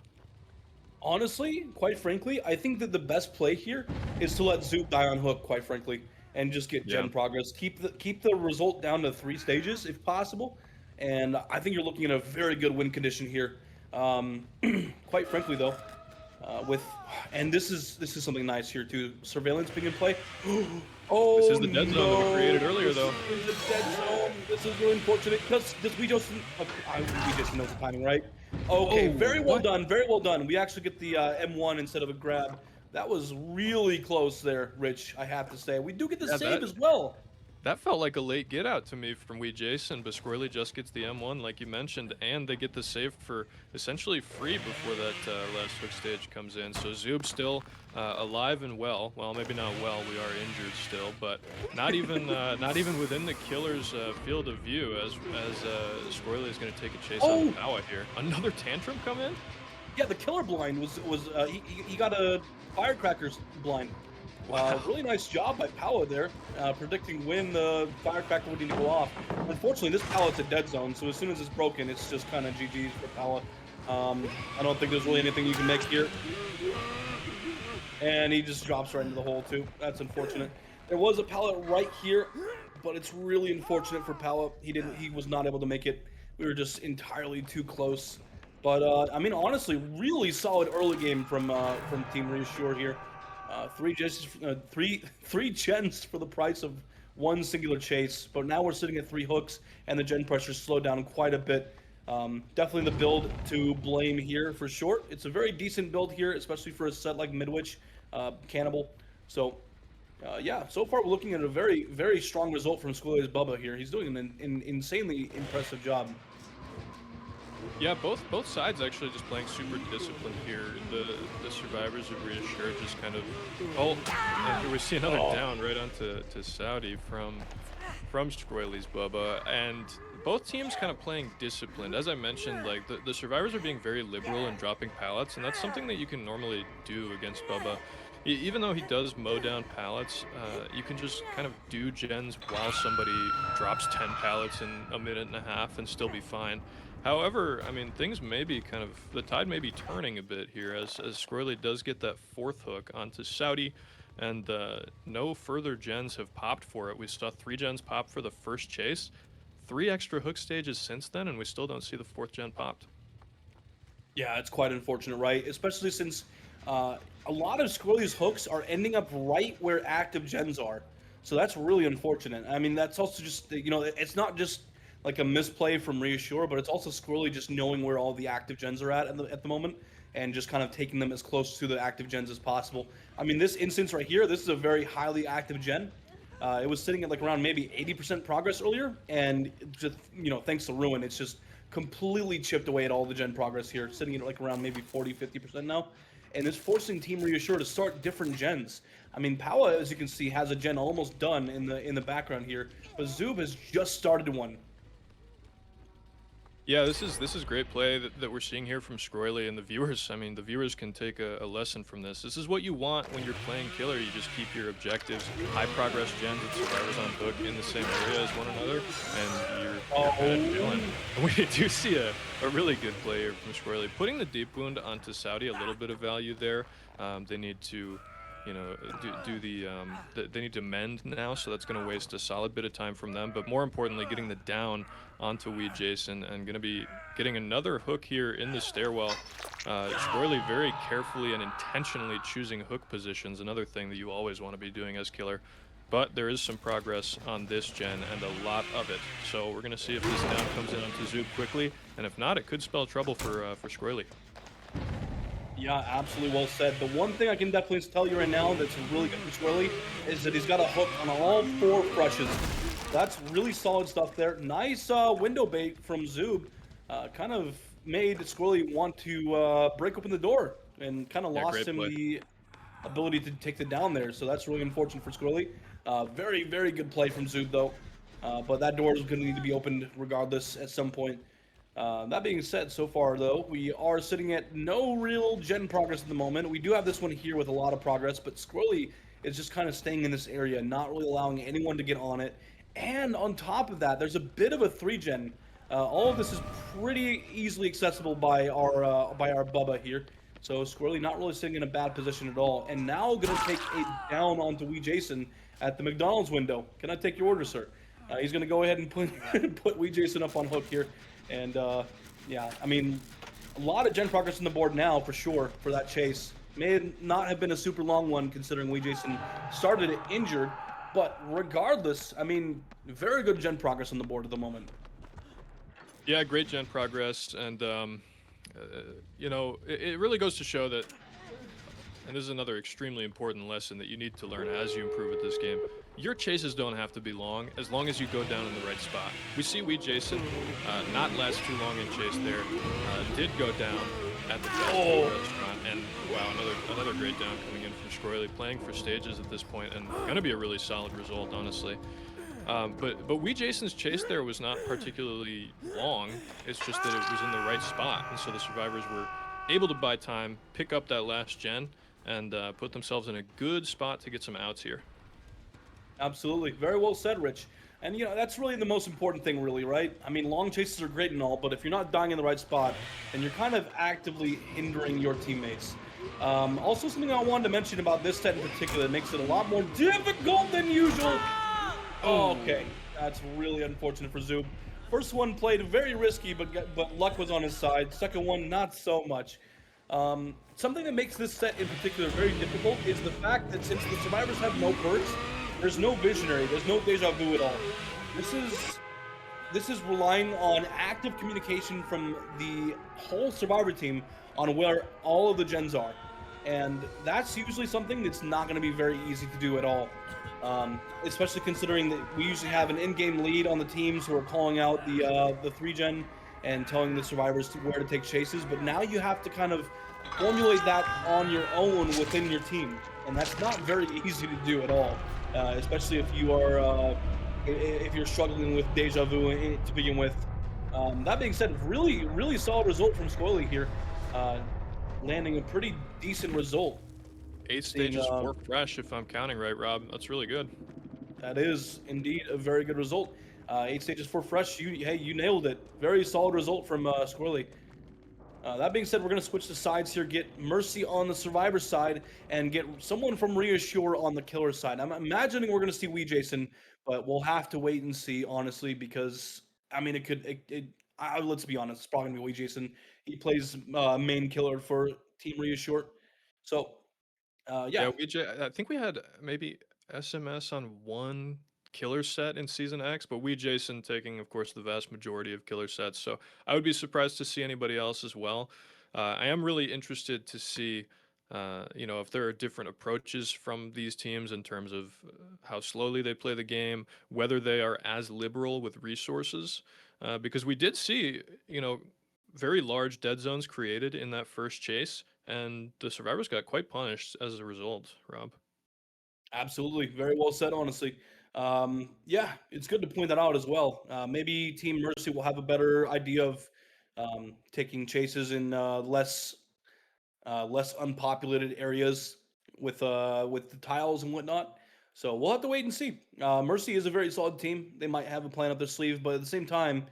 Honestly, quite frankly, I think that the best play here is to let Zoop die on hook, quite frankly, and just get Yeah. gen progress. Keep the result down to 3 stages if possible, and I think you're looking at a very good win condition here. Quite frankly, though, and this is something nice here too. Surveillance being in play. Oh This is the dead zone that we created earlier, though. This is the dead zone. This is really unfortunate because we just knows the timing, right? Okay, Oh, very well what? done, very well done. We actually get the M1 instead of a grab. That was really close there, Rich, I have to say. We do get the Yeah, save as well. That felt like a late get out to me from Jason, but Squirrely just gets the M1 like you mentioned, and they get the save for essentially free before that last hook stage comes in. So Zoob still alive and well. Well, maybe not well. We are injured still, but not even within the killer's field of view as Squirrely is going to take a chase on the Powa here. Another tantrum come in. Yeah, the killer blind was he got a firecrackers blind. Wow. Really nice job by Powa there, predicting when the firecracker would need to go off. Unfortunately, this pallet's a dead zone, so as soon as it's broken, it's just kind of GG's for Powa. I don't think there's really anything you can make here. And he just drops right into the hole too. That's unfortunate. There was a pallet right here, but it's really unfortunate for Powa. He was not able to make it. We were just entirely too close. But I mean, honestly, really solid early game from Team Reassure here. 3 gens for the price of 1 singular chase, but now we're sitting at 3 hooks, and the gen pressure slowed down quite a bit. Definitely the build to blame here for sure. It's a very decent build here, especially for a set like Midwich, Cannibal. So, yeah, so far we're looking at a very, very strong result from Squirrely's Bubba here. He's doing an insanely impressive job. Yeah, both sides actually just playing super disciplined here. The survivors of Reassure just kind of and here we see another down right onto Saudi from Squirrely's Bubba, and both teams kind of playing disciplined. As I mentioned, like the survivors are being very liberal and dropping pallets, and that's something that you can normally do against Bubba. Even though he does mow down pallets, you can just kind of do gens while somebody drops 10 pallets in a minute and a half and still be fine. However, I mean, things may be the tide may be turning a bit here as Squirrely does get that 4th hook onto Saudi, and no further gens have popped for it. We saw 3 gens pop for the first chase, 3 extra hook stages since then, and we still don't see the 4th gen popped. Yeah, it's quite unfortunate, right? Especially since a lot of Squirrely's hooks are ending up right where active gens are. So that's really unfortunate. I mean, that's also just, it's not just like a misplay from Reassure, but it's also Squirrely just knowing where all the active gens are at the moment and just kind of taking them as close to the active gens as possible. I mean, this instance right here, this is a very highly active gen. It was sitting at like around maybe 80% progress earlier, and just, thanks to Ruin, it's just completely chipped away at all the gen progress here, sitting at like around maybe 40-50% now, and it's forcing Team Reassure to start different gens. I mean, Powa, as you can see, has a gen almost done in the background here, but Zoob has just started one. Yeah, this is great play that we're seeing here from Scroily and the viewers. I mean, the viewers can take a lesson from this. This is what you want when you're playing killer. You just keep your objectives, high progress gens and survivors on hook in the same area as one another, and you're kind of chilling. And we do see a really good play here from Scroily. Putting the deep wound onto Saudi, a little bit of value there. They need to do they need to mend now, so that's going to waste a solid bit of time from them. But more importantly, getting the down onto Wee Jason and going to be getting another hook here in the stairwell. Squirrely very carefully and intentionally choosing hook positions, another thing that you always want to be doing as killer. But there is some progress on this gen and a lot of it. So we're going to see if this down comes in onto Zoob quickly, and if not, it could spell trouble for Squirrely. Yeah, absolutely well said. The one thing I can definitely tell you right now that's really good for Swirly is that he's got a hook on all 4 brushes. That's really solid stuff there. Nice window bait from Zoob. Kind of made Squirrely want to break open the door and kind of Yeah, lost great him play. the ability to take the down there. So that's really unfortunate for Squirrely. Very, very good play from Zoob though. But that door is going to need to be opened regardless at some point. That being said, so far though, we are sitting at no real gen progress at the moment. We do have this one here with a lot of progress, but Squirrely is just kind of staying in this area, not really allowing anyone to get on it. And on top of that, there's a bit of a 3-gen. All of this is pretty easily accessible by our Bubba here. So Squirrely not really sitting in a bad position at all. And now gonna take a down onto Wee Jason at the McDonald's window. Can I take your order, sir? He's gonna go ahead and put Wee Jason up on hook here. And yeah, I mean, a lot of gen progress on the board now for sure for that chase. May not have been a super long one considering Wee Jason started it injured, but regardless, I mean, very good gen progress on the board at the moment. Yeah, great gen progress, and it really goes to show that, and this is another extremely important lesson that you need to learn as you improve at this game. Your chases don't have to be long as you go down in the right spot. We see Wee Jason not last too long in chase there. Did go down at the fast food restaurant, and wow, another great down coming in from Scroily, playing for stages at this point, and going to be a really solid result, honestly. But Wee Jason's chase there was not particularly long. It's just that it was in the right spot, and so the survivors were able to buy time, pick up that last gen, and put themselves in a good spot to get some outs here. Absolutely. Very well said, Rich. And that's really the most important thing, really, right? I mean, long chases are great and all, but if you're not dying in the right spot, then you're kind of actively hindering your teammates. Also, something I wanted to mention about this set in particular that makes it a lot more difficult than usual. Okay, that's really unfortunate for Zoob. First one played very risky, but luck was on his side. Second one, not so much. Something that makes this set in particular very difficult is the fact that since the survivors have no perks, there's no visionary, there's no deja vu at all. This is relying on active communication from the whole survivor team on where all of the gens are. And that's usually something that's not going to be very easy to do at all. Especially considering that we usually have an in-game lead on the teams who are calling out the 3-gen and telling the survivors where to take chases. But now you have to kind of formulate that on your own within your team, and that's not very easy to do at all. Especially if you're struggling with deja vu to begin with. That being said, really, really solid result from Squirrely here, landing a pretty decent result. 8 Seeing, stages, 4 fresh, if I'm counting right, Rob. That's really good. that is indeed a very good result. 8 stages for fresh. You nailed it. Very solid result from Squirrely. That being said, we're going to switch the sides here, get Mercy on the survivor side, and get someone from Reassure on the killer side. I'm imagining we're going to see Wee Jason, but we'll have to wait and see, honestly, because, I mean, let's be honest, it's probably going to be Wee Jason. He plays main killer for Team Reassure. So, Yeah, Yeah, I think we had maybe SMS on one killer set in Season X, but we Jason taking, of course, the vast majority of killer sets. So I would be surprised to see anybody else as well. I am really interested to see, if there are different approaches from these teams in terms of how slowly they play the game, whether they are as liberal with resources, because we did see, very large dead zones created in that first chase, and the survivors got quite punished as a result, Rob. absolutely. Very well said, honestly. Yeah, it's good to point that out as well. Maybe Team Mercy will have a better idea of taking chases in less unpopulated areas with the tiles and whatnot. So we'll have to wait and see. Mercy is a very solid team. They might have a plan up their sleeve, but at the same time,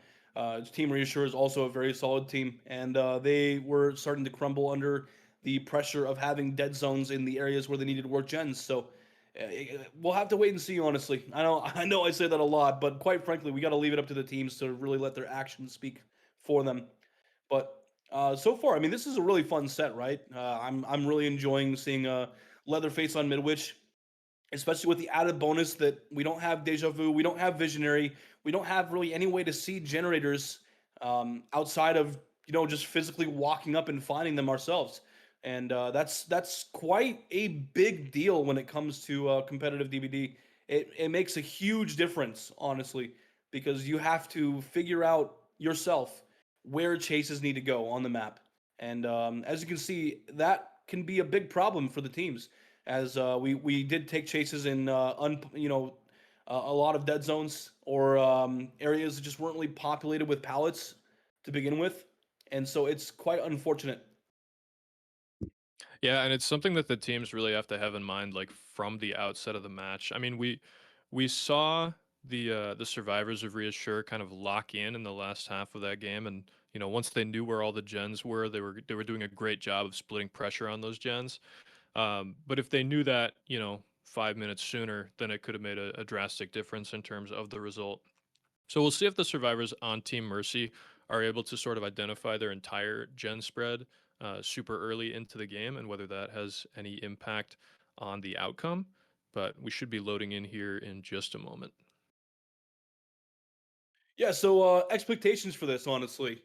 Team Reassure is also a very solid team, and they were starting to crumble under the pressure of having dead zones in the areas where they needed to work gens. So we'll have to wait and see. Honestly, I know I say that a lot, but quite frankly, we got to leave it up to the teams to really let their actions speak for them. But so far, I mean, this is a really fun set, right? I'm really enjoying seeing Leatherface on Midwich, especially with the added bonus that we don't have Deja Vu, we don't have Visionary, we don't have really any way to see generators outside of just physically walking up and finding them ourselves. And that's quite a big deal when it comes to competitive DBD. It makes a huge difference, honestly, because you have to figure out yourself where chases need to go on the map. And as you can see, that can be a big problem for the teams, as we did take chases in a lot of dead zones or areas that just weren't really populated with pallets to begin with, and so it's quite unfortunate. Yeah, and it's something that the teams really have to have in mind, like from the outset of the match. I mean, we saw the survivors of Reassure kind of lock in the last half of that game, and once they knew where all the gens were, they were doing a great job of splitting pressure on those gens. But if they knew that, 5 minutes sooner, then it could have made a drastic difference in terms of the result. So we'll see if the survivors on Team Mercy are able to sort of identify their entire gen spread super early into the game and whether that has any impact on the outcome. But we should be loading in here in just a moment. Yeah, so expectations for this, honestly,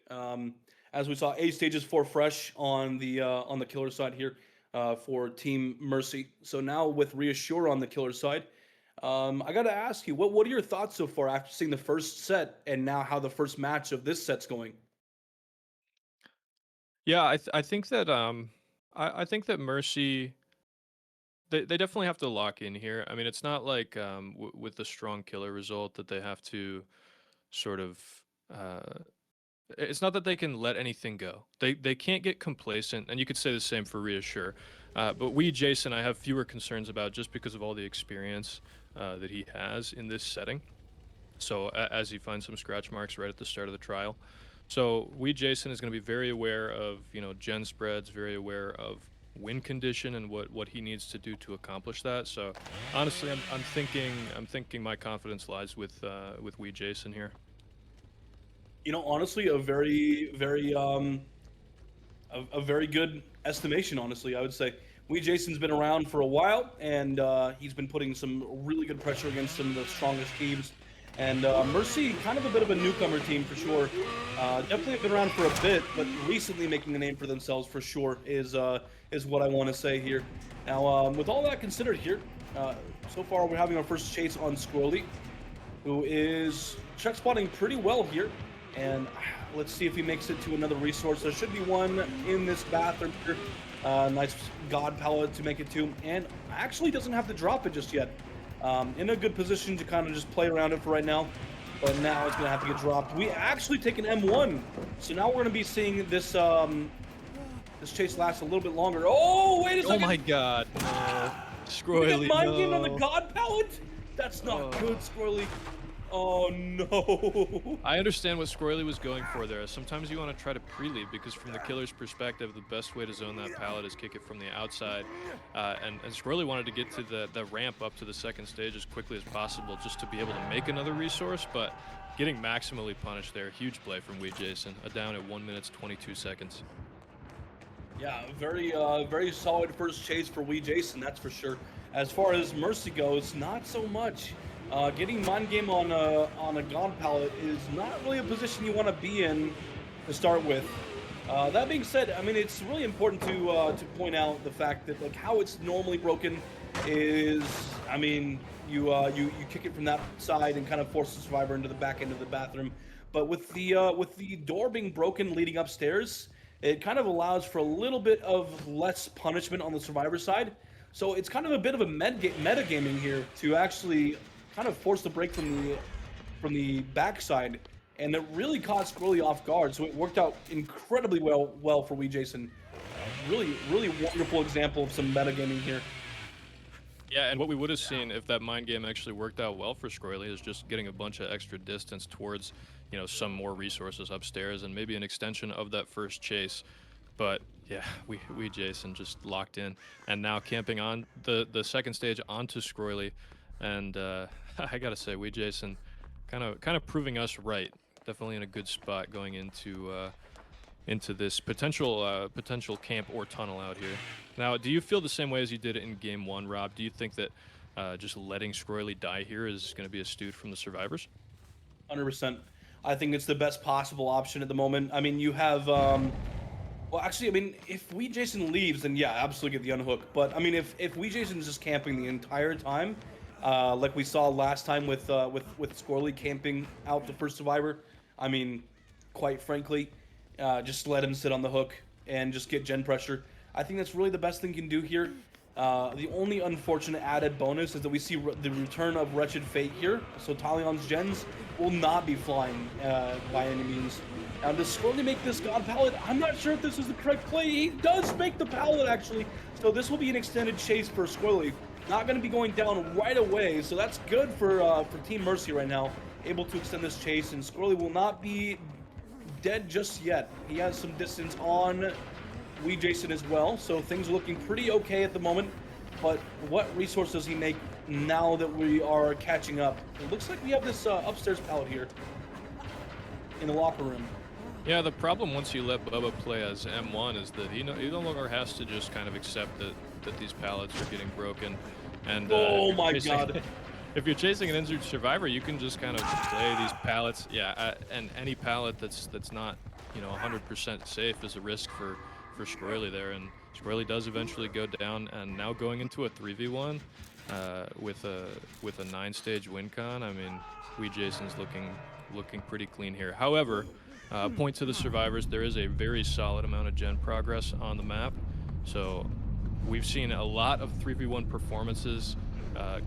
as we saw, A stages for fresh on the killer side here for Team Mercy. So now with Reassure on the killer side, I got to ask you, what are your thoughts so far after seeing the first set and now how the first match of this set's going? Yeah, I think that I think that Mercy they definitely have to lock in here. I mean, it's not like with the strong killer result that they have to sort of uh, it's not that they can let anything go. They can't get complacent, and you could say the same for Reassure. But we, Jason, I have fewer concerns about just because of all the experience that he has in this setting. So as he finds some scratch marks right at the start of the trial. So we, Jason, is going to be very aware of gen spreads, very aware of win condition and what he needs to do to accomplish that. So honestly, I'm thinking my confidence lies with we, Jason here. Honestly, a very good estimation. Honestly, I would say Jason's been around for a while, and he's been putting some really good pressure against some of the strongest teams. And Mercy, kind of a bit of a newcomer team for sure. Definitely been around for a bit, but recently making a name for themselves for sure is what I want to say here. Now, with all that considered here, so far we're having our first chase on Squirrely, who is check spotting pretty well here. And let's see if he makes it to another resource. There should be one in this bathroom here. Nice God palette to make it to. And actually doesn't have to drop it just yet. In a good position to kind of just play around it for right now. But now it's going to have to get dropped. We actually take an M1. So now we're going to be seeing this this chase last a little bit longer. Oh, wait a second. Oh my God, no. We get Squirrely, mind gamed on the no. God palette? That's not good, Squirrely. Oh no. I understand what Squirrely was going for there. Sometimes you want to try to pre-lead because from the killer's perspective, the best way to zone that pallet is kick it from the outside. And Squirrely wanted to get to the ramp up to the second stage as quickly as possible just to be able to make another resource, but getting maximally punished there. Huge play from Wee Jason. A down at 1 minute 22 seconds. Yeah, very solid first chase for Wee Jason, that's for sure. As far as Mercy goes, not so much. Getting mind game on a God palette is not really a position you want to be in to start with. That being said, I mean it's really important to point out the fact that like how it's normally broken is, I mean you kick it from that side and kind of force the survivor into the back end of the bathroom. But with the door being broken leading upstairs, it kind of allows for a little bit of less punishment on the survivor side. So it's kind of a bit of a metagaming here to actually kind of force the break from the backside, and it really caught Squirrely off guard. So it worked out incredibly well for Wee Jason. Really wonderful example of some metagaming here. Yeah, and what we would have seen if that mind game actually worked out well for Squirrely is just getting a bunch of extra distance towards, you know, some more resources upstairs and maybe an extension of that first chase. But yeah, we Jason just locked in, and now camping on the second stage onto Squirrely, and I gotta say, we Jason kind of proving us right. Definitely in a good spot going into this potential camp or tunnel out here. Now, do you feel the same way as you did in game one, Rob? Do you think that just letting Squirrely die here is going to be astute from the survivors? 100%. I think it's the best possible option at the moment. I mean, you have well, actually, I mean, if Wee Jason leaves, then yeah, absolutely get the unhook. But I mean, if Wee Jason's just camping the entire time, like we saw last time with Squirrely camping out the first survivor, I mean, quite frankly, just let him sit on the hook and just get gen pressure. I think that's really the best thing you can do here. The only unfortunate added bonus is that we see the return of Wretched Fate here, so Talion's gens will not be flying by any means. Now, does Squirrely make this God palette? I'm not sure if this is the correct play. He does make the palette, actually, so this will be an extended chase for Squirrely. Not going to be going down right away, so that's good for Team Mercy right now, able to extend this chase, and Squirrely will not be dead just yet. He has some distance on Wee Jason as well, so things are looking pretty okay at the moment. But what resource does he make now that we are catching up? It looks like we have this upstairs pallet here in the locker room. Yeah, the problem once you let Bubba play as M1 is that he no longer has to just kind of accept that these pallets are getting broken. And oh my god. If you're chasing an injured survivor, you can just kind of play these pallets. Yeah, and any pallet that's not, you know, 100% safe is a risk for Squirrely there, and Squirrely does eventually go down, and now going into a 3v1 with a 9-stage win con. I mean, Wee Jason's looking pretty clean here. However, point to the survivors, there is a very solid amount of gen progress on the map, so we've seen a lot of 3v1 performances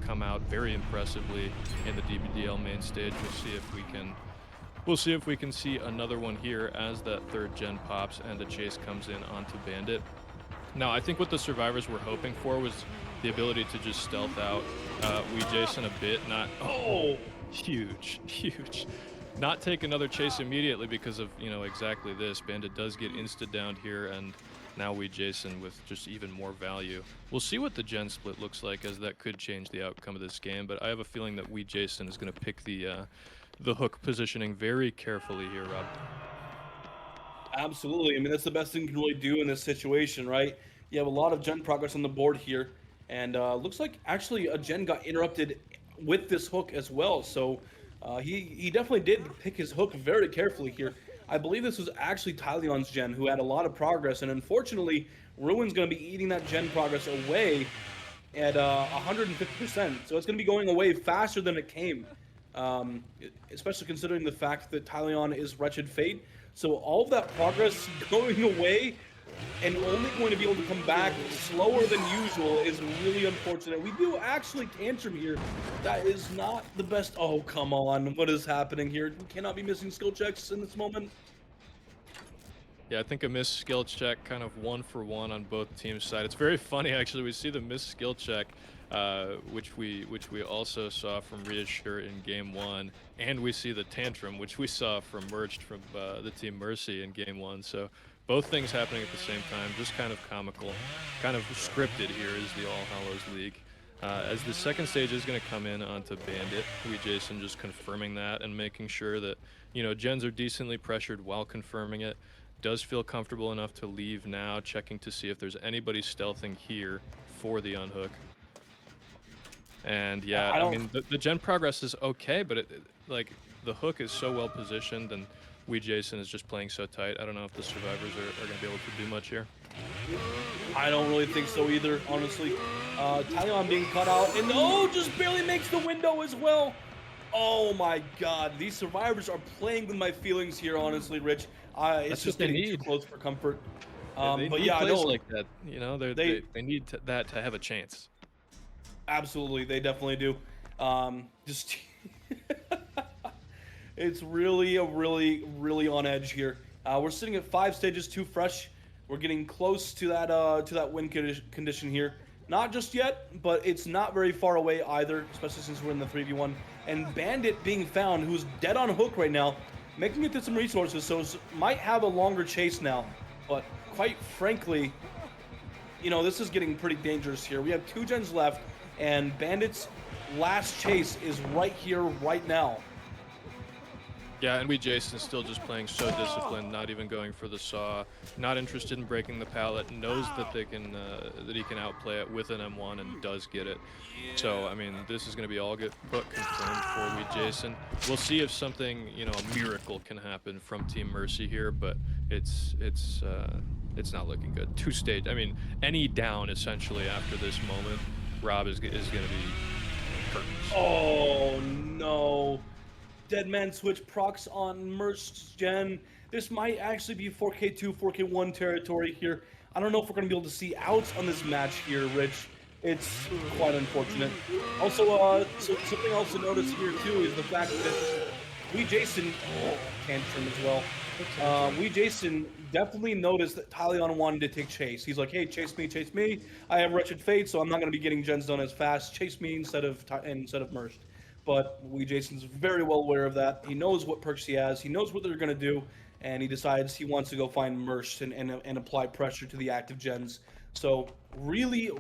come out very impressively in the DBDL main stage. We'll see if we can see another one here as that third gen pops and the chase comes in onto Bandit. Now, I think what the survivors were hoping for was the ability to just stealth out Wee Jason a bit, not huge. Not take another chase immediately because of, you know, exactly this. Bandit does get insta downed here, and now Wee Jason with just even more value. We'll see what the gen split looks like, as that could change the outcome of this game, but I have a feeling that Wee Jason is going to pick the hook positioning very carefully here, Rob. Absolutely. I mean, that's the best thing you can really do in this situation, right? You have a lot of gen progress on the board here, and looks like actually a gen got interrupted with this hook as well. So he definitely did pick his hook very carefully here. I believe this was actually Tylion's gen who had a lot of progress, and unfortunately, Ruin's going to be eating that gen progress away at 150%. So it's going to be going away faster than it came. Especially considering the fact that Tylion is Wretched Fate. So all of that progress going away and only going to be able to come back slower than usual is really unfortunate. We do actually tantrum here. That is not the best. Oh, come on. What is happening here? We cannot be missing skill checks in this moment. Yeah, I think a missed skill check, kind of 1-for-1 on both teams' side. It's very funny, actually. We see the missed skill check, which we also saw from Reassure in game one, and we see the tantrum, which we saw from Merged from the team Mercy in game one. So both things happening at the same time, just kind of comical, kind of scripted here is the All Hallows League. As the second stage is going to come in onto Bandit, Wee Jason just confirming that and making sure that, you know, gens are decently pressured while confirming it. does feel comfortable enough to leave now, checking to see if there's anybody stealthing here for the unhook. And yeah, I I don't. mean, the gen progress is okay, but like the hook is so well positioned, and Jason is just playing so tight. I don't know if the survivors are going to be able to do much here. I don't really think so either, honestly. Talion being cut out, and oh, just barely makes the window as well. Oh my god, these survivors are playing with my feelings here, honestly, Rich. It's That's what just they getting too need. close for comfort. They But need yeah, I plays know like that. You know, they they need that to have a chance. absolutely, they definitely do. Just it's really on edge here. We're sitting at 5 stages, 2 fresh. We're getting close to that win condition here. Not just yet, but it's not very far away either, especially since we're in the 3v1. And Bandit being found, who's dead on hook right now, making it to some resources, so might have a longer chase now. But quite frankly, this is getting pretty dangerous here. We have 2 gens left, and Bandit's last chase is right here, right now. Yeah, and Jason's still just playing so disciplined, not even going for the saw, not interested in breaking the pallet, knows that they can that he can outplay it with an M1 and does get it. So I mean, this is going to be all good but confirmed for Jason. We'll see if something, a miracle can happen from Team Mercy here, but it's not looking good. 2-stage. I mean, any down essentially after this moment, Rob is going to be curtains. Oh no. Deadman switch procs on Merch Gen. This might actually be 4K2, 4K1 territory here. I don't know if we're going to be able to see outs on this match here, Rich. It's quite unfortunate. Also, something else to notice here too is the fact that Jason tantrum as well. Jason definitely noticed that Talion wanted to take chase. He's like, hey, chase me. I have Wretched Fate, so I'm not going to be getting gens done as fast. Chase me instead of Merged. But Jason's very well aware of that. He knows what perks he has. He knows what they're going to do, and he decides he wants to go find Merged and apply pressure to the active gens. So really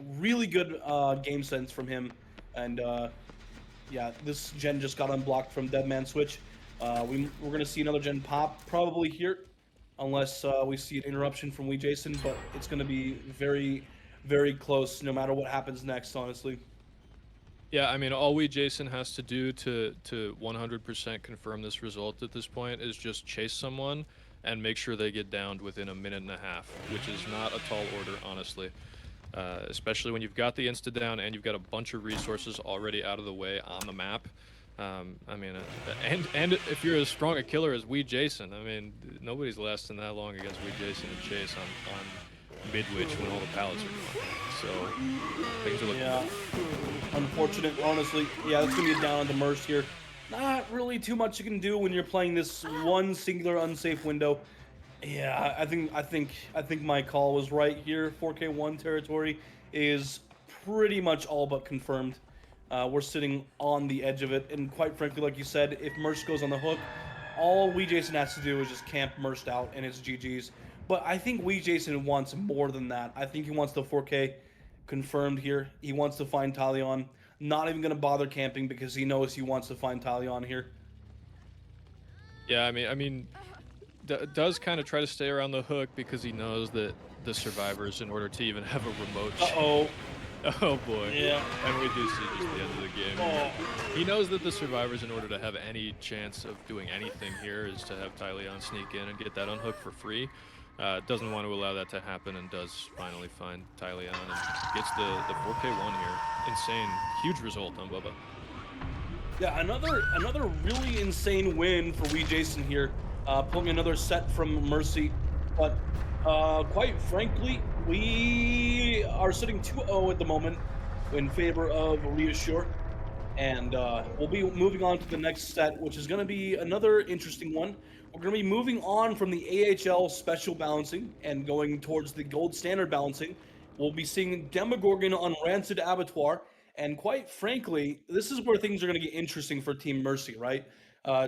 good game sense from him. And yeah, this gen just got unblocked from Deadman Switch. We're going to see another gen pop probably here, unless we see an interruption from Jason. But it's going to be very close no matter what happens next, honestly. Yeah, I mean, all Jason has to do to 100% confirm this result at this point is just chase someone and make sure they get downed within a minute and a half, which is not a tall order, honestly. Especially when you've got the insta down and you've got a bunch of resources already out of the way on the map. I mean, and if you're as strong a killer as Jason, I mean, nobody's lasting that long against Jason and Chase on mid-witch when all the pallets are gone. So things are looking unfortunate, honestly. Yeah, that's gonna be down on the Merce here. Not really too much you can do when you're playing this one singular unsafe window. Yeah, I think my call was right here. 4K1 territory is pretty much all but confirmed. We're sitting on the edge of it, and quite frankly, like you said, if Merce goes on the hook, all Jason has to do is just camp Merce out, and it's GG's. But I think Jason wants more than that. I think he wants the 4K confirmed here. He wants to find Talion. Not even going to bother camping because he knows he wants to find Talion here. Yeah, I mean, does kind of try to stay around the hook because he knows that the survivors, in order to even have a remote. Oh boy. Yeah. And we do see just the end of the game. Oh. He knows that the survivors, in order to have any chance of doing anything here, is to have Talion sneak in and get that unhook for free. Doesn't want to allow that to happen, and does finally find Talion and gets the 4K1 here. Insane, huge result on Bubba. Yeah, another really insane win for Jason here, pulling another set from Mercy. But quite frankly, we are sitting 2-0 at the moment in favor of Reassure. And we'll be moving on to the next set, which is going to be another interesting one. We're going to be moving on from the AHL special balancing and going towards the gold standard balancing. We'll be seeing Demogorgon on Rancid Abattoir. And quite frankly, this is where things are going to get interesting for Team Mercy, right?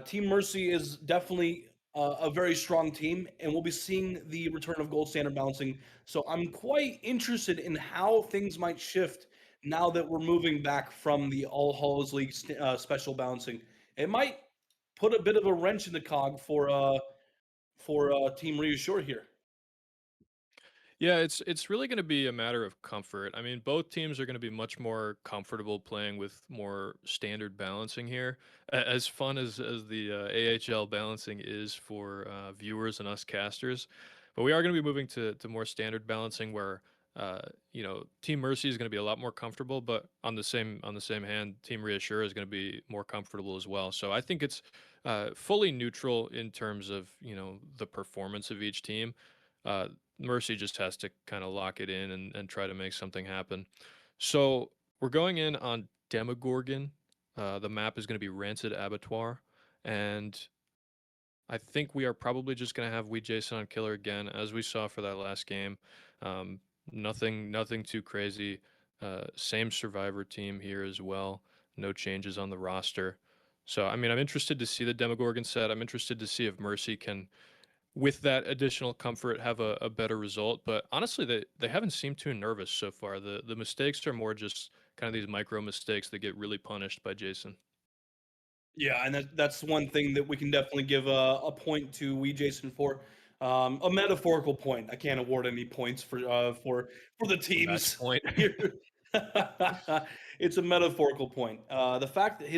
Team Mercy is definitely a very strong team, and we'll be seeing the return of gold standard balancing. So I'm quite interested in how things might shift now that we're moving back from the All Hallows League special balancing. It might put a bit of a wrench in the cog for Team Reassure here. Yeah, it's really going to be a matter of comfort. I mean, both teams are going to be much more comfortable playing with more standard balancing here. As fun as the AHL balancing is for viewers and us casters, but we are going to be moving to more standard balancing where Team Mercy is going to be a lot more comfortable, but on the same hand, Team Reassure is going to be more comfortable as well. So I think it's fully neutral in terms of the performance of each team. Uh, Mercy just has to kind of lock it in and try to make something happen. So we're going in on Demogorgon. The map is going to be Rancid Abattoir. And I think we are probably just going to have We Jason on Killer again, as we saw for that last game. Um, nothing too crazy. Same Survivor team here as well. No changes on the roster. So, I mean, I'm interested to see the Demogorgon set. I'm interested to see if Mercy can, with that additional comfort, have a better result. But honestly, they haven't seemed too nervous so far. The mistakes are more just kind of these micro mistakes that get really punished by Jason. Yeah, and that's one thing that we can definitely give a point to We Jason for. A metaphorical point. I can't award any points for the Match teams point. here. It's a metaphorical point. The fact that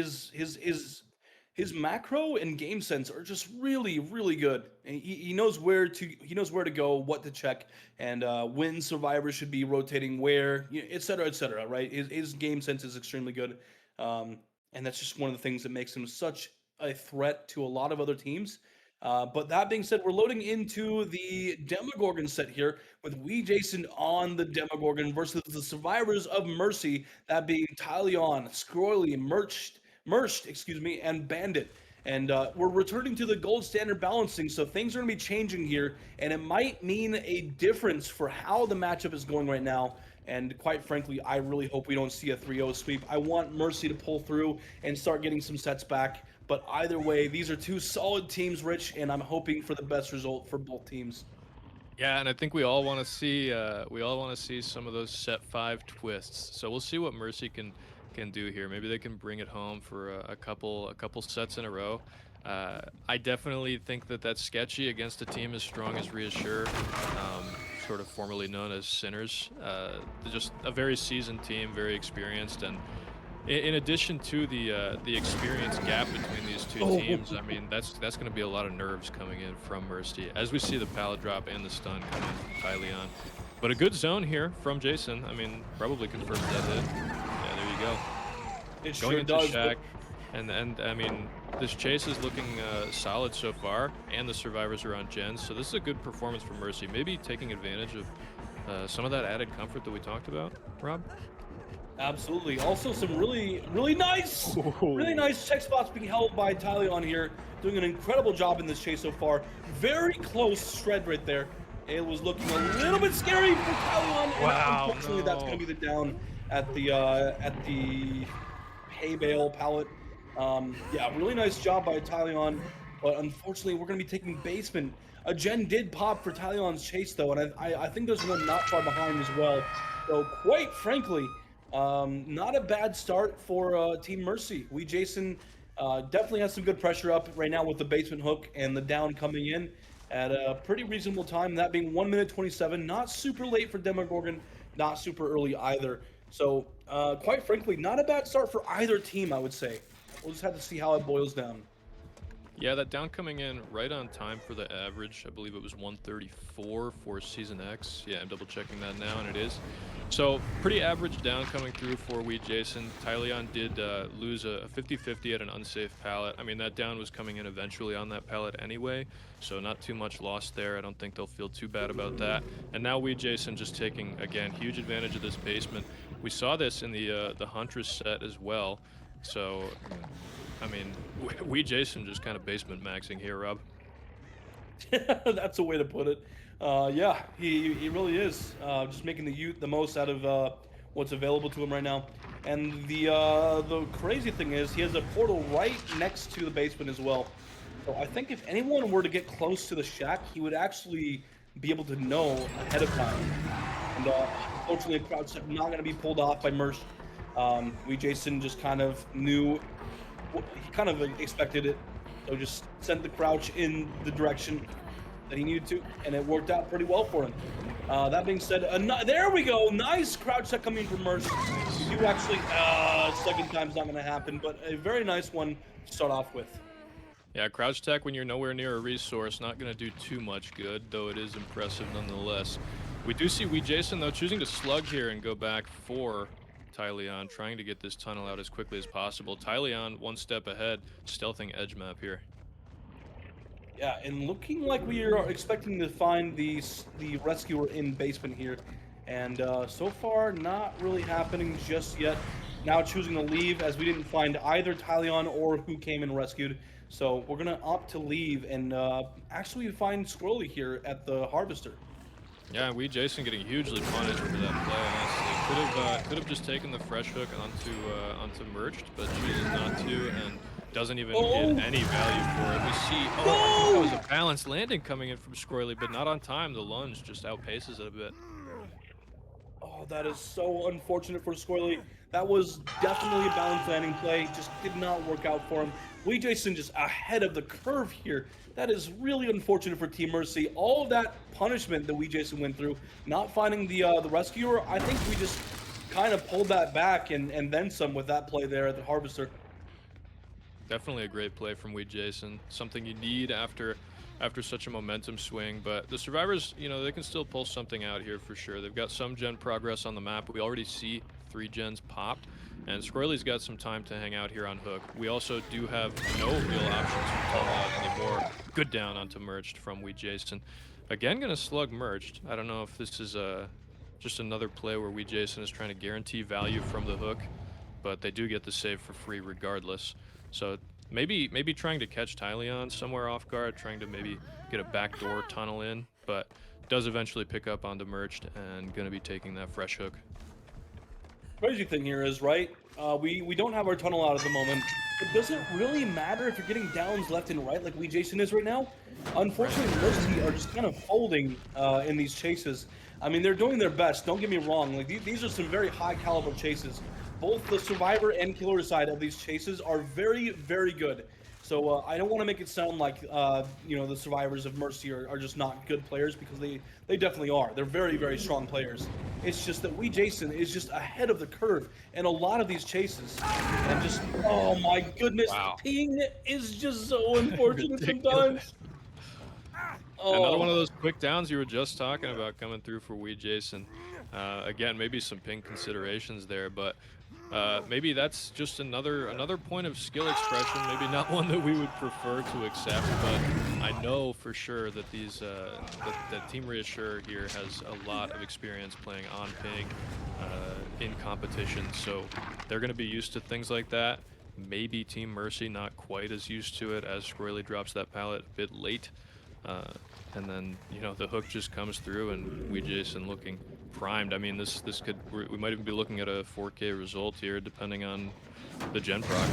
his macro and game sense are just really really good. And he knows where to go, what to check, and when survivors should be rotating where, et cetera, et cetera. Right? His game sense is extremely good. Um, and that's just one of the things that makes him such a threat to a lot of other teams. But that being said, we're loading into the Demogorgon set here with We Jason on the Demogorgon versus the survivors of Mercy, that being Tyleon, Scroily, Merched, excuse me, and Bandit. And we're returning to the gold standard balancing, so things are going to be changing here, and it might mean a difference for how the matchup is going right now. And quite frankly, I really hope we don't see a 3-0 sweep. I want Mercy to pull through and start getting some sets back. But either way, these are two solid teams, Rich, and I'm hoping for the best result for both teams. Yeah, and I think we all want to see some of those set 5 twists. So we'll see what Mercy can do here. Maybe they can bring it home for a couple sets in a row. I definitely think that that's sketchy against a team as strong as Reassure, sort of formerly known as Sinners. Just a very seasoned team, very experienced, and in addition to the experience gap between these two teams, I mean that's going to be a lot of nerves coming in from Mercy as we see the pallet drop and the stun come in from Tyleon. But a good zone here from Jason. I mean, probably confirms that hit. Yeah, there you go. It Going sure into does. Shack, and I mean this chase is looking solid so far, and the survivors are on gens. So this is a good performance from Mercy. Maybe taking advantage of some of that added comfort that we talked about, Rob. Absolutely. Also, some really nice check spots being held by Tyleon here, doing an incredible job in this chase so far. Very close shred right there. It was looking a little bit scary for Tyleon. Wow, And unfortunately, that's going to be the down at the hay bale pallet. Yeah, really nice job by Tyleon, but unfortunately, we're going to be taking basement. A gen did pop for Tyleon's chase though, and I think there's one not far behind as well. So quite frankly, not a bad start for Team Mercy. We Jason definitely has some good pressure up right now with the basement hook and the down coming in at a pretty reasonable time. That being 1 minute 27, not super late for Demogorgon, not super early either. So quite frankly, not a bad start for either team, I would say. We'll just have to see how it boils down. Yeah, that down coming in right on time for the average. I believe it was 134 for Season X. Yeah, I'm double checking that now, and it is. So pretty average down coming through for We Jason. Tyleon did lose a 50-50 at an unsafe pallet. I mean, that down was coming in eventually on that pallet anyway, so not too much loss there. I don't think they'll feel too bad about that. And now We Jason just taking, again, huge advantage of this basement. We saw this in the Huntress set as well. So, I mean, We Jason just kind of basement maxing here, Rob. That's a way to put it. Yeah, he really is just making the most out of what's available to him right now. And the crazy thing is, he has a portal right next to the basement as well. So I think if anyone were to get close to the shack, he would actually be able to know ahead of time. And unfortunately, a crowd step not going to be pulled off by Merch. We Jason just kind of knew, he kind of expected it, so just sent the crouch in the direction. that he needed to, and it worked out pretty well for him. That being said, there we go. Nice crouch set coming from Mercy. We do actually, second time's not going to happen, but a very nice one to start off with. Yeah, crouch tech when you're nowhere near a resource, not going to do too much good, though it is impressive nonetheless. We do see Jason, though, choosing to slug here and go back for Tyleon, trying to get this tunnel out as quickly as possible. Tyleon, one step ahead, stealthing edge map here. Yeah, and looking like we are expecting to find the rescuer in basement here. And so far, not really happening just yet. Now choosing to leave as we didn't find either Tyleon or who came and rescued. So we're going to opt to leave and actually find Squirrely here at the Harvester. Yeah, Jason getting hugely punished for that play, honestly. Could have just taken the fresh hook onto Merged, but chooses not to and doesn't even get any value for it. We see, I think that was a balanced landing coming in from Squirrely, but not on time. The lunge just outpaces it a bit. Oh, that is so unfortunate for Squirrely. That was definitely a balanced landing play, just did not work out for him. Jason just ahead of the curve here. That is really unfortunate for Team Mercy. All of that punishment that Jason went through, not finding the rescuer, I think we just kind of pulled that back and then some with that play there at the Harvester. Definitely a great play from Jason. Something you need after such a momentum swing, but the survivors, you know, they can still pull something out here for sure. They've got some gen progress on the map. We already see 3 gens popped, and Squirrely's got some time to hang out here on Hook. We also do have no real options for Tunnel anymore. Good down onto Merged from Jason. Again, gonna slug Merged. I don't know if this is just another play where Jason is trying to guarantee value from the Hook, but they do get the save for free regardless. So maybe trying to catch Tyleon somewhere off guard, trying to maybe get a backdoor tunnel in, but does eventually pick up onto Merged and gonna be taking that fresh hook. Crazy thing here is, right, we don't have our tunnel out at the moment. It doesn't really matter if you're getting downs left and right like Jason is right now. Unfortunately, Mercy are just kind of folding in these chases. I mean, they're doing their best, don't get me wrong. Like these are some very high caliber chases. Both the survivor and killer side of these chases are very, very good. So I don't want to make it sound like you know, the survivors of Mercy are just not good players, because they definitely are. They're very, very strong players. It's just that Jason is just ahead of the curve in a lot of these chases, and just, oh my goodness, wow. Ping is just so unfortunate sometimes. Another one of those quick downs you were just talking about coming through for Jason. Again, maybe some ping considerations there, but maybe that's just another point of skill expression. Maybe not one that we would prefer to accept, but I know for sure that that Team Reassure here has a lot of experience playing on ping in competition, so they're going to be used to things like that. Maybe Team Mercy not quite as used to it, as Squirrely drops that pallet a bit late. And then, you know, the hook just comes through and Jason looking primed. I mean, this could, we might even be looking at a 4K result here, depending on the gen proc.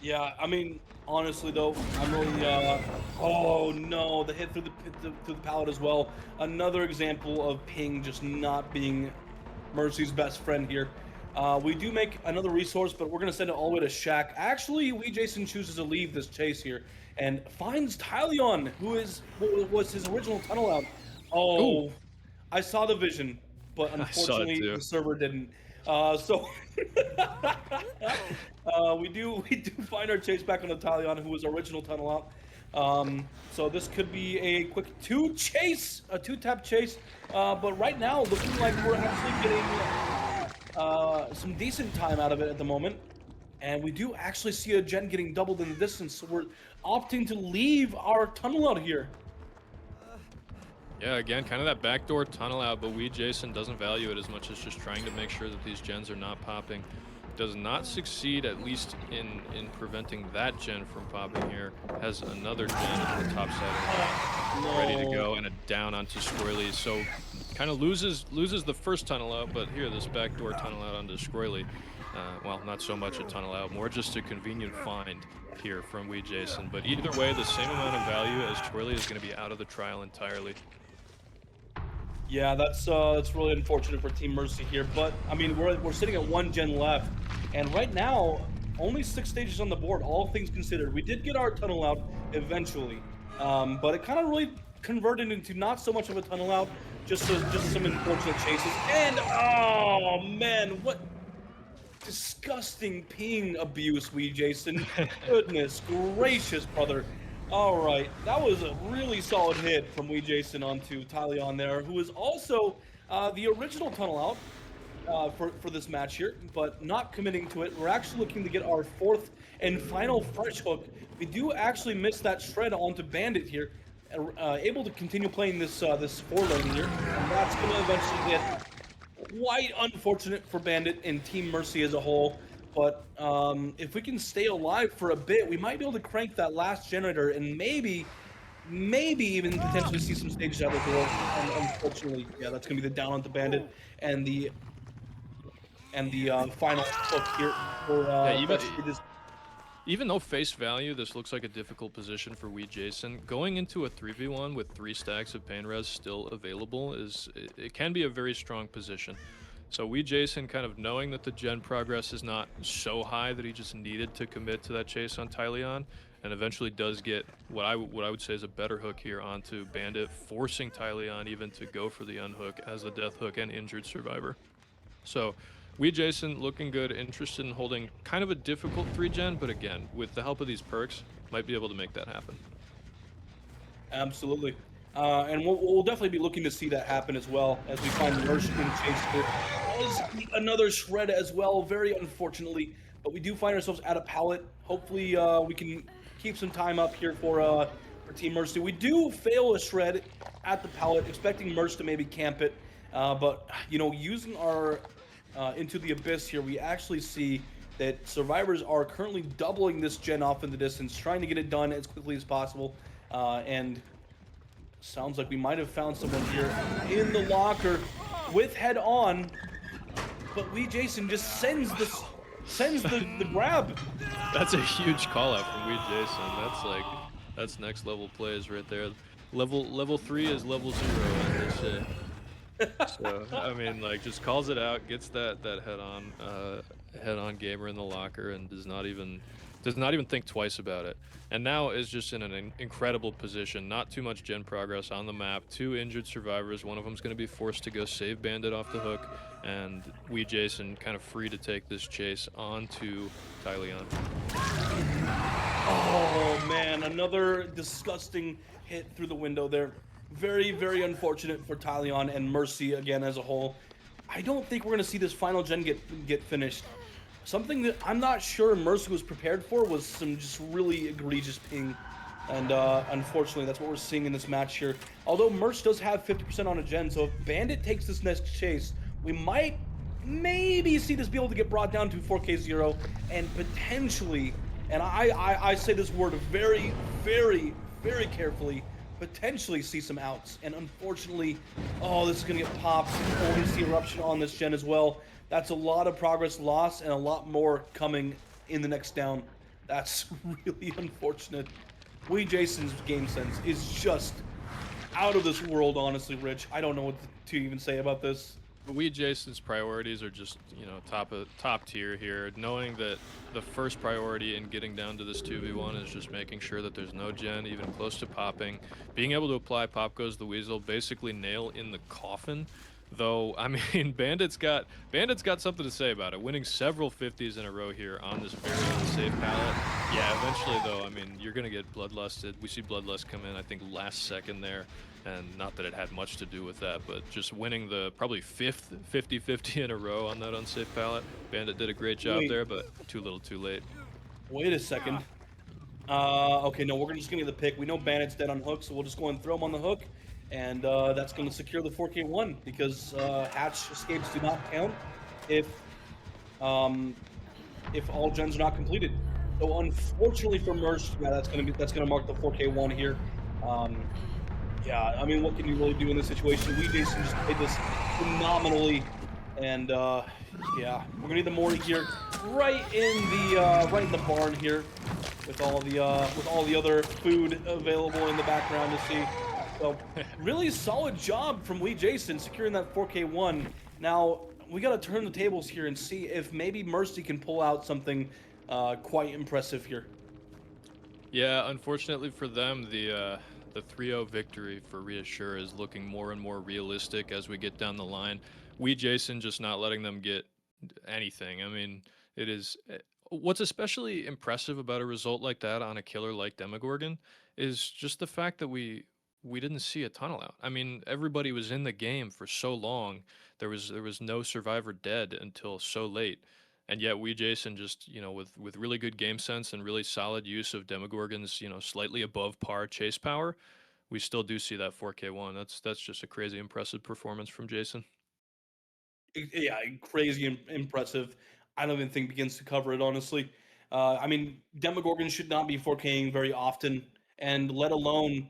Yeah, I mean, honestly though, I'm really, oh no, the hit through the pallet as well. Another example of ping just not being Mercy's best friend here. We do make another resource, but we're gonna send it all the way to Shaq. Actually, Jason chooses to leave this chase here and finds Tyleon, who was his original tunnel out. Oh, ooh. I saw the vision, but unfortunately the server didn't. So we do find our chase back on the Tyleon, who was original tunnel out. So this could be a quick two-tap chase. But right now, looking like we're actually getting some decent time out of it at the moment. And we do actually see a gen getting doubled in the distance, so we're opting to leave our tunnel out here. Yeah, again, kind of that backdoor tunnel out, but Jason doesn't value it as much as just trying to make sure that these gens are not popping. Does not succeed, at least in preventing that gen from popping here. Has another gen at the top side of the ready to go, and a down onto Squirrely. So kind of loses the first tunnel out, but here, this backdoor tunnel out onto Squirrely. Well, not so much a tunnel out, more just a convenient find here from Jason. But either way, the same amount of value, as Squirrely is going to be out of the trial entirely. Yeah, that's really unfortunate for Team Mercy here. But I mean, we're sitting at 1 gen left, and right now only 6 stages on the board. All things considered, we did get our tunnel out eventually. but it kind of really converted into not so much of a tunnel out, just some unfortunate chases. And oh man, what disgusting ping abuse, Jason. Goodness gracious, brother. All right, that was a really solid hit from Jason onto Tyleon there, who is also the original tunnel out for this match here, but not committing to it. We're actually looking to get our fourth and final fresh hook. We do actually miss that shred onto Bandit here, able to continue playing this this 4-lane here, and that's going to eventually get quite unfortunate for Bandit and Team Mercy as a whole. But if we can stay alive for a bit, we might be able to crank that last generator and maybe even potentially see some stages out the door. And unfortunately, yeah, that's gonna be the down onto Bandit and the final hook here for even though face value, this looks like a difficult position for Jason. Going into a 3v1 with 3 stacks of pain res still available it can be a very strong position. So Jason, kind of knowing that the gen progress is not so high that he just needed to commit to that chase on Tyleon, and eventually does get what I would say is a better hook here onto Bandit, forcing Tyleon even to go for the unhook as a death hook and injured survivor. So Jason looking good, interested in holding kind of a difficult 3-gen, but again, with the help of these perks, might be able to make that happen. Absolutely. And we'll definitely be looking to see that happen as well as we find Mersh in chase here. Another shred as well, very unfortunately, but we do find ourselves at a pallet. Hopefully we can keep some time up here for Team Mercy. We do fail a shred at the pallet, expecting Mersh to maybe camp it, but you know, using our Into the Abyss here, we actually see that survivors are currently doubling this gen off in the distance, trying to get it done as quickly as possible, and sounds like we might have found someone here in the locker with head on, but Jason just sends the grab. That's a huge call out from Jason. That's next level plays right there. Level 3 is level 0, as they say. So I mean, like, just calls it out, gets that head on gamer in the locker, and does not even think twice about it. And now is just in an incredible position. Not too much gen progress on the map. 2 injured survivors. One of them's going to be forced to go save Bandit off the hook, and Jason kind of free to take this chase onto Tyleon. Oh man, another disgusting hit through the window there. Very, very unfortunate for Tyleon and Mercy again as a whole. I don't think we're going to see this final gen get finished. Something that I'm not sure Mercy was prepared for was some just really egregious ping. And unfortunately, that's what we're seeing in this match here. Although Mercy does have 50% on a gen, so if Bandit takes this next chase, we might maybe see this be able to get brought down to 4K0 and potentially, and I say this word very, very, very carefully, potentially see some outs. And unfortunately, oh, this is gonna get popped. Only see eruption on this gen as well. That's a lot of progress lost and a lot more coming in the next down. That's really unfortunate. Jason's game sense is just out of this world, honestly, Rich. I don't know what to even say about this. Jason's priorities are just, you know, top tier here. Knowing that the first priority in getting down to this 2v1 is just making sure that there's no gen even close to popping. Being able to apply Pop Goes the Weasel, basically nail in the coffin. Though, I mean, Bandit's got something to say about it. Winning several 50s in a row here on this very unsafe palette. Yeah, eventually, though, I mean, you're going to get Bloodlusted. We see Bloodlust come in, I think, last second there. And not that it had much to do with that, but just winning the probably 5th 50-50 in a row on that unsafe palette. Bandit did a great job there, but too little too late. Wait a second. Okay, no, we're just going to get the pick. We know Bandit's dead on hook, so we'll just go and throw him on the hook. And that's going to secure the 4K1 because hatch escapes do not count if all gens are not completed. So unfortunately for Merch, yeah, that's going to mark the 4K1 here. Yeah, I mean, what can you really do in this situation? Jason just played this phenomenally, and yeah, we're gonna need the morning here, right in the barn here, with all the other food available in the background to see. So, really solid job from Jason securing that 4K1. Now we gotta turn the tables here and see if maybe Mercy can pull out something quite impressive here. Yeah, unfortunately for them, the 3-0 victory for Reassure is looking more and more realistic as we get down the line. We Jason just not letting them get anything. I mean, it is what's especially impressive about a result like that on a killer like Demogorgon is just the fact that we didn't see a tunnel out. I mean, everybody was in the game for so long. There was no survivor dead until so late. And yet we Jason just, with really good game sense and really solid use of Demogorgon's, slightly above par chase power, we still do see that 4K1. That's just a crazy impressive performance from Jason. Yeah, crazy impressive. I don't even think begins to cover it, honestly. I mean, Demogorgon should not be 4King very often, and let alone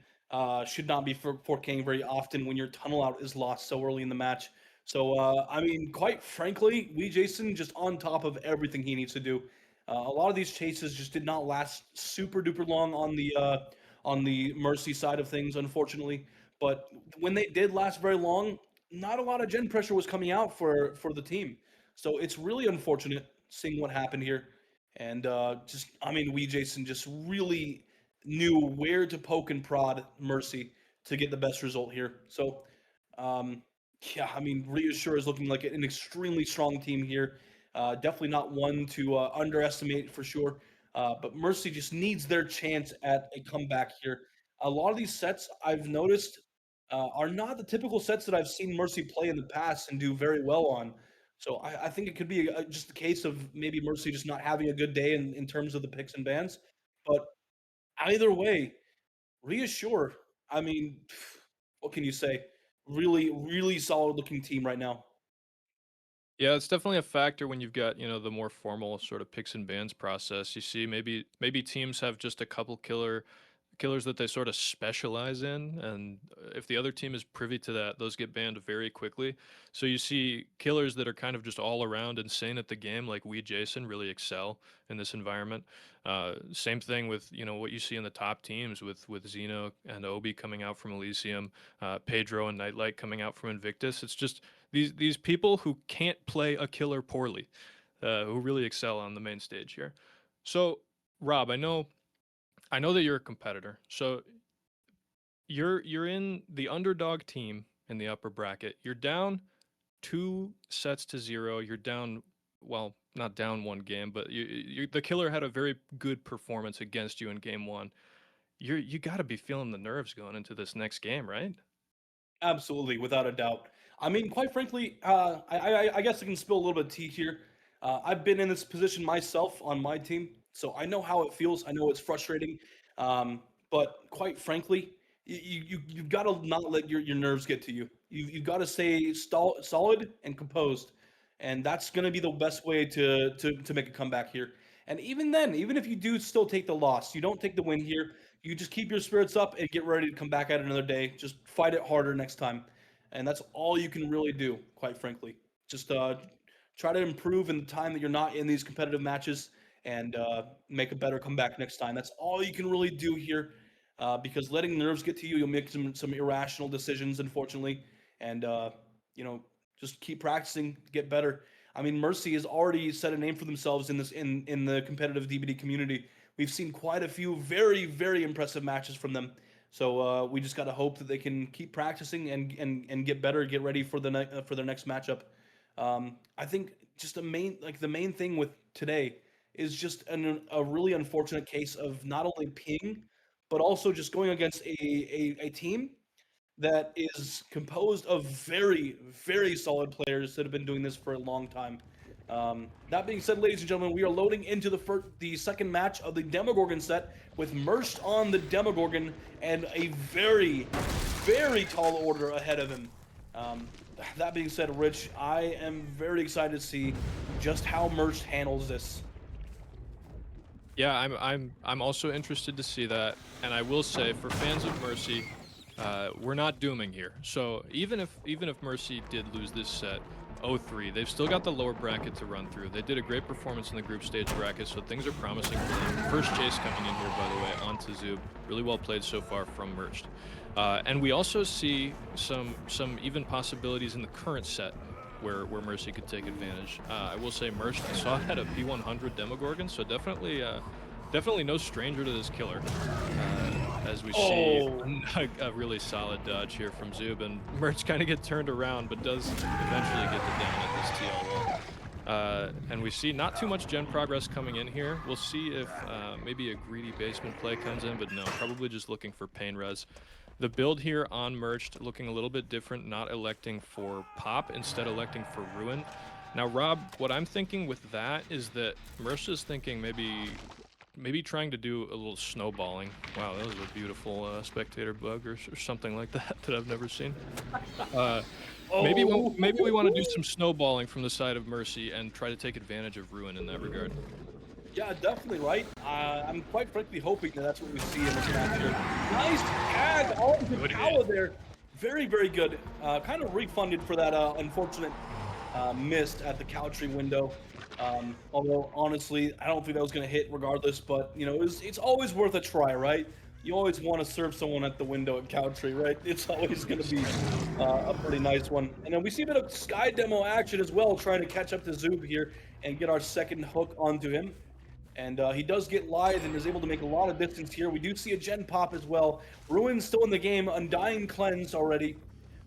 should not be 4King very often when your tunnel out is lost so early in the match. So, I mean, quite frankly, we Jason just on top of everything he needs to do. A lot of these chases just did not last super duper long on the Mercy side of things, unfortunately. But when they did last very long, not a lot of gen pressure was coming out for the team. So it's really unfortunate seeing what happened here. And just, I mean, we Jason just really knew where to poke and prod Mercy to get the best result here. So, um, yeah, I mean, Reassure is looking like an extremely strong team here. Definitely not one to underestimate for sure. But Mercy just needs their chance at a comeback here. A lot of these sets I've noticed are not the typical sets that I've seen Mercy play in the past and do very well on. So I think it could be just a case of maybe Mercy just not having a good day in terms of the picks and bans. But either way, Reassure. I mean, what can you say? Really, really solid looking team right now. Yeah, it's definitely a factor when you've got, the more formal sort of picks and bans process. You see maybe teams have just a couple killers that they sort of specialize in, and if the other team is privy to that, those get banned very quickly. So you see killers that are kind of just all around insane at the game, like we Jason, really excel in this environment. Same thing with what you see in the top teams with Xeno and Obi coming out from Elysium, Pedro and Nightlight coming out from Invictus. It's just these people who can't play a killer poorly, who really excel on the main stage here. So Rob, I know that you're a competitor. So you're in the underdog team in the upper bracket. You're down 2 sets to 0. You're down, well, not down one game, but the killer had a very good performance against you in game one. You got to be feeling the nerves going into this next game, right? Absolutely, without a doubt. I mean, quite frankly, I guess I can spill a little bit of tea here. I've been in this position myself on my team, so I know how it feels. I know it's frustrating, but quite frankly, you've got to not let your nerves get to you. You've got to stay solid and composed, and that's going to be the best way to make a comeback here. And even then, even if you do still take the loss, you don't take the win here. You just keep your spirits up and get ready to come back at it another day. Just fight it harder next time, and that's all you can really do. Quite frankly, just try to improve in the time that you're not in these competitive matches, and make a better comeback next time. That's all you can really do here, because letting nerves get to you, you'll make some irrational decisions, unfortunately, and just keep practicing to get better. I mean, Mercy has already set a name for themselves in the competitive DBD community. We've seen quite a few very, very impressive matches from them. So we just got to hope that they can keep practicing and get better, get ready for for their next matchup. I think just the main thing with today is just a really unfortunate case of not only ping, but also just going against a team that is composed of very, very solid players that have been doing this for a long time. That being said, ladies and gentlemen, we are loading into the second match of the Demogorgon set with Merced on the Demogorgon and a very, very tall order ahead of him. That being said, Rich, I am very excited to see just how Merced handles this. Yeah, I'm also interested to see that, and I will say for fans of Mercy, we're not dooming here. So even if Mercy did lose this set 0-3, they've still got the lower bracket to run through. They did a great performance in the group stage bracket, so things are promising for them. First chase coming in here, by the way, onto Zub. Really well played so far from Merged. And we also see some even possibilities in the current set where Mercy could take advantage. I will say Merged, I saw it had a P100 Demogorgon, so definitely definitely no stranger to this killer. As we see a really solid dodge here from Zoob, and Merch kind of get turned around, but does eventually get the down at this TL wall. And we see not too much gen progress coming in here. We'll see if maybe a greedy basement play comes in, but no, probably just looking for pain res. The build here on Merged looking a little bit different, not electing for Pop, instead electing for Ruin. Now, Rob, what I'm thinking with that is that Merch is thinking maybe trying to do a little snowballing. Wow, that was a beautiful spectator bug or something like that I've never seen. Maybe we want to do some snowballing from the side of Mercy and try to take advantage of Ruin in that regard. Yeah, definitely, right? I'm quite frankly hoping that that's what we see in this match here. Nice tag on the power there. Very, very good. Kind of refunded for that unfortunate miss at the Cowtree window. Although, honestly, I don't think that was going to hit regardless, but, you know, it's always worth a try, right? You always want to serve someone at the window at Cowtree, right? It's always going to be a pretty nice one. And then we see a bit of Sky Demo action as well, trying to catch up to Zoob here and get our second hook onto him. And he does get live and is able to make a lot of distance here. We do see a gen pop as well. Ruin's still in the game, Undying Cleanse already.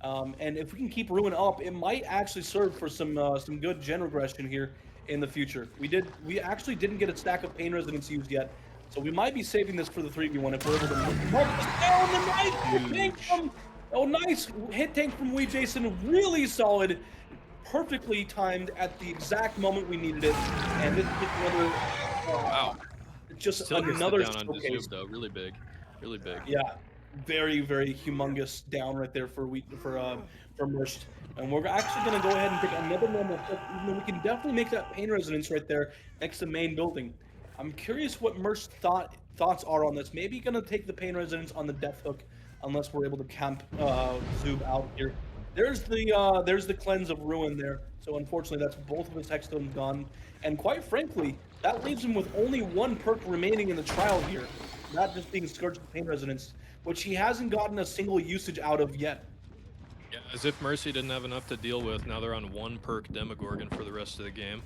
And if we can keep Ruin up, it might actually serve for some good gen regression here in the future. We actually didn't get a stack of pain resonance used yet, so we might be saving this for the 3v1 if we're able to down the nice hit tank from nice hit tank from Wee Jason, really solid, perfectly timed at the exact moment we needed it. And this is another wow, just still another down on Zoob, though. Really big. Yeah, very, very humongous down right there for Merch. And we're actually going to go ahead and take another normal hook, even though we can definitely make that pain resonance right there next to main building. I'm curious what Merch's thoughts are on this. Maybe going to take the pain resonance on the death hook, unless we're able to camp Zoob out here. There's the cleanse of Ruin there. So unfortunately, that's both of his hexstones gone. And quite frankly, that leaves him with only one perk remaining in the trial here. That just being Scourge of Pain Resonance, which he hasn't gotten a single usage out of yet. Yeah, as if Mercy didn't have enough to deal with. Now they're on one perk Demogorgon for the rest of the game.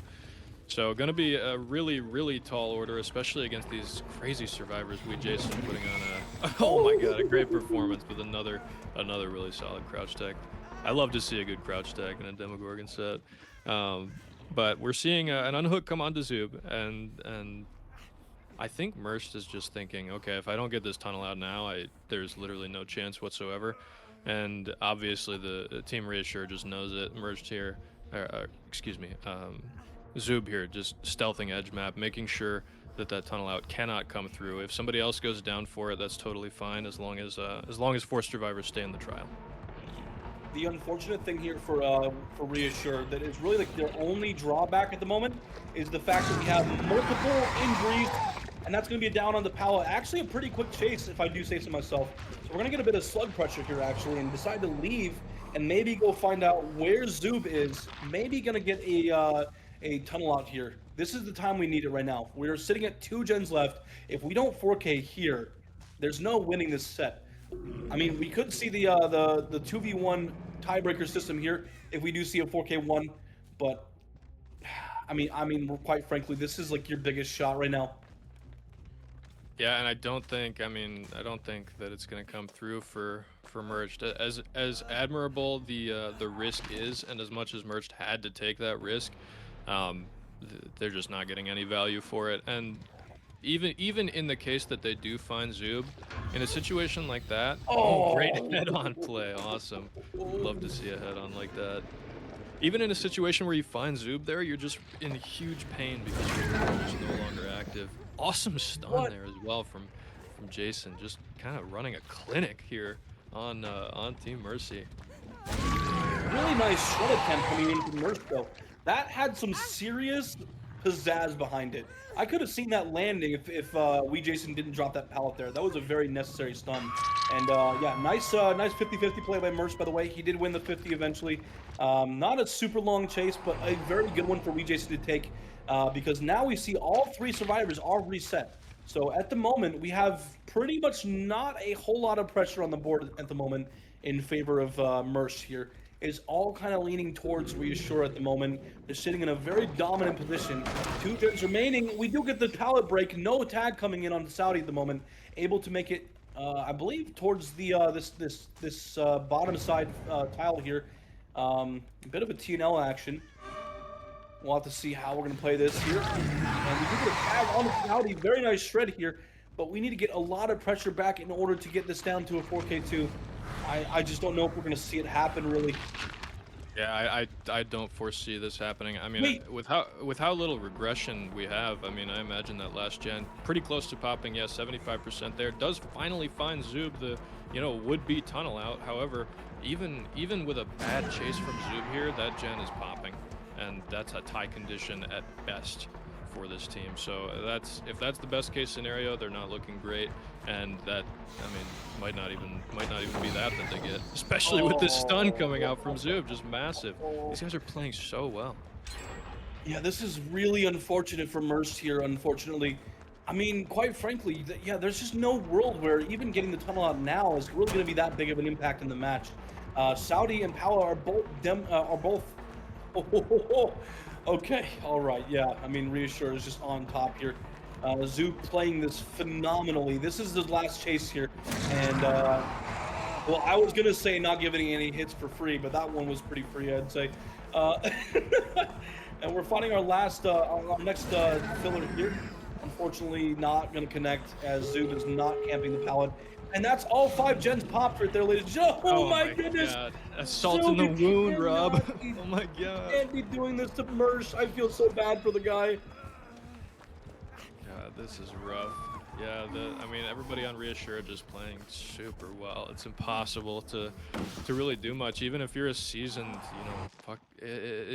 So going to be a really, really tall order, especially against these crazy survivors. Wee Jason putting on oh my god, a great performance with another really solid crouch tag. I love to see a good crouch tag in a Demogorgon set. But we're seeing an unhook come onto Zoob, and I think Merch is just thinking, okay, if I don't get this tunnel out now, there's literally no chance whatsoever. And obviously the team Reassure just knows it. Merged here, excuse me, Zoob here just stealthing edge map, making sure that tunnel out cannot come through. If somebody else goes down for it, that's totally fine, as long as 4 survivors stay in the trial. The unfortunate thing here for Reassure, that is really like their only drawback at the moment, is the fact that we have multiple injuries, and that's going to be a down on the pallet. Actually, a pretty quick chase, if I do say so myself. So we're going to get a bit of slug pressure here, actually, and decide to leave and maybe go find out where Zoob is. Maybe going to get a tunnel out here. This is the time we need it right now. We're sitting at 2 gens left. If we don't 4K here, there's no winning this set. I mean, we could see the 2v1 tiebreaker system here if we do see a 4K1, but I mean, quite frankly, this is like your biggest shot right now. Yeah, and I don't think that it's going to come through for Merged. As admirable the risk is, and as much as Merged had to take that risk, they're just not getting any value for it. And even in the case that they do find Zoob, in a situation like that, great head-on play, awesome. Love to see a head-on like that. Even in a situation where you find Zoob there, you're just in huge pain because you're just no longer active. Awesome stun there as well from Jason, just kind of running a clinic here on Team Mercy. Really nice shot attempt coming in from Mercy though. That had some serious pizzazz behind it. I could have seen that landing if Wee Jason didn't drop that pallet there. That was a very necessary stun. And yeah, nice 50-50 play by Merch, by the way. He did win the 50 eventually. Not a super long chase, but a very good one for Wee Jason to take, because now we see all 3 survivors are reset. So at the moment, we have pretty much not a whole lot of pressure on the board at the moment in favor of Merch here. is all kind of leaning towards Reassure at the moment. They're sitting in a very dominant position. 2 turns remaining. We do get the pallet break. No tag coming in on the Saudi at the moment. Able to make it, I believe, towards the this bottom side tile here. A bit of a TNL action. We'll have to see how we're going to play this here. And we do get a tag on the Saudi. Very nice shred here. But we need to get a lot of pressure back in order to get this down to a 4K2. I just don't know if we're going to see it happen, really. Yeah, I don't foresee this happening. I mean, Wait. with how little regression we have, I mean, I imagine that last gen pretty close to popping. Yeah, 75% there. Does finally find Zoob the, would-be tunnel out. However, even with a bad chase from Zoob here, that gen is popping, and that's a tie condition at best for this team. So if that's the best case scenario, they're not looking great, and that, I mean, might not even be that they get, especially with this stun coming out from Zoob, just massive. These guys are playing so well. Yeah, this is really unfortunate for Merce here, unfortunately. I mean, quite frankly, yeah, there's just no world where even getting the tunnel out now is really going to be that big of an impact in the match. Saudi and Paolo are both okay, all right, yeah. I mean, Reassure is just on top here. Zoop playing this phenomenally. This is the last chase here, and well, I was gonna say not giving any hits for free, but that one was pretty free, I'd say. And we're finding our next filler here. Unfortunately, not gonna connect as Zoop is not camping the pallet. And that's all 5 gens popped right there, ladies and gentlemen. Oh my goodness! God. Assault in the wound, Rob. Oh my god. Can't be doing this to Merce. I feel so bad for the guy. God, this is rough. Yeah, I mean, everybody on Reassure just playing super well. It's impossible to really do much, even if you're a seasoned,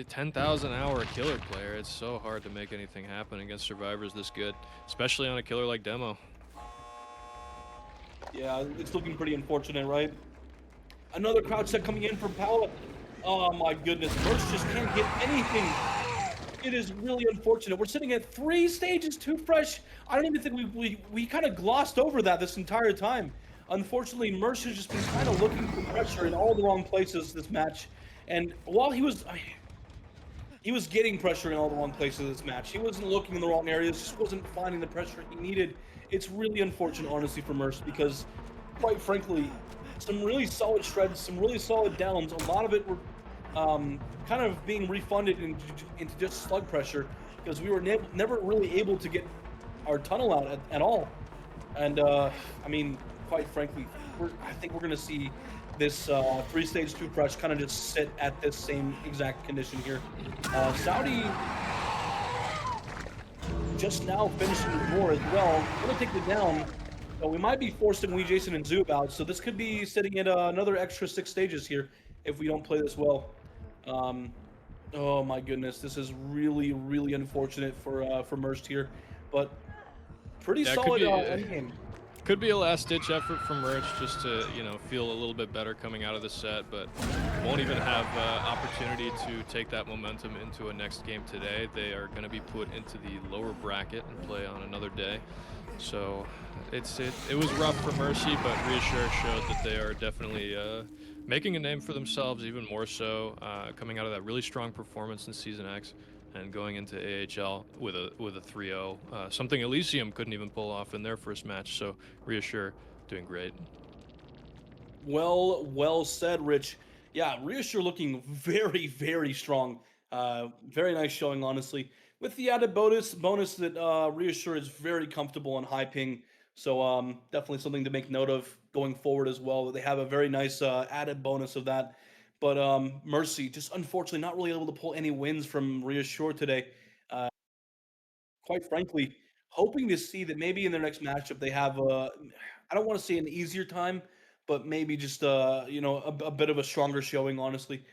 10,000 hour killer player. It's so hard to make anything happen against survivors this good, especially on a killer like Demo. Yeah, it's looking pretty unfortunate, right? Another crowd set coming in from Paolo. Oh my goodness, Merce just can't get anything. It is really unfortunate. We're sitting at 3 stages too fresh. I don't even think we kind of glossed over that this entire time. Unfortunately, Merce has just been kind of looking for pressure in all the wrong places this match. And while he was getting pressure in all the wrong places this match. He wasn't looking in the wrong areas, just wasn't finding the pressure he needed. It's really unfortunate, honestly, for Merce, because, quite frankly, some really solid shreds, some really solid downs. A lot of it were kind of being refunded into just slug pressure, because we were never really able to get our tunnel out at all. And, I mean, quite frankly, I think we're going to see this 3-stage 2 crush kind of just sit at this same exact condition here. Saudi just now finishing the war as well. Gonna take it down. So we might be forcing Wee Jason and Zoob out. So this could be sitting at another extra 6 stages here if we don't play this well. Oh my goodness, this is really, really unfortunate for Merst here, but pretty solid endgame. Could be a last-ditch effort from Merch just to, feel a little bit better coming out of the set, but won't even have opportunity to take that momentum into a next game today. They are going to be put into the lower bracket and play on another day. So it was rough for Mercy, but Reassure showed that they are definitely making a name for themselves, even more so, coming out of that really strong performance in Season X and going into AHL with a 3-0, something Elysium couldn't even pull off in their first match. So Reassure doing great. Well said, Rich. Yeah, Reassure looking very, very strong. Very nice showing, honestly. With the added bonus that Reassure is very comfortable on high ping. So definitely something to make note of going forward as well. They have a very nice added bonus of that. But Mercy, just unfortunately not really able to pull any wins from Reassure today. Quite frankly, hoping to see that maybe in their next matchup they have I don't want to say an easier time, but maybe just a bit of a stronger showing, honestly.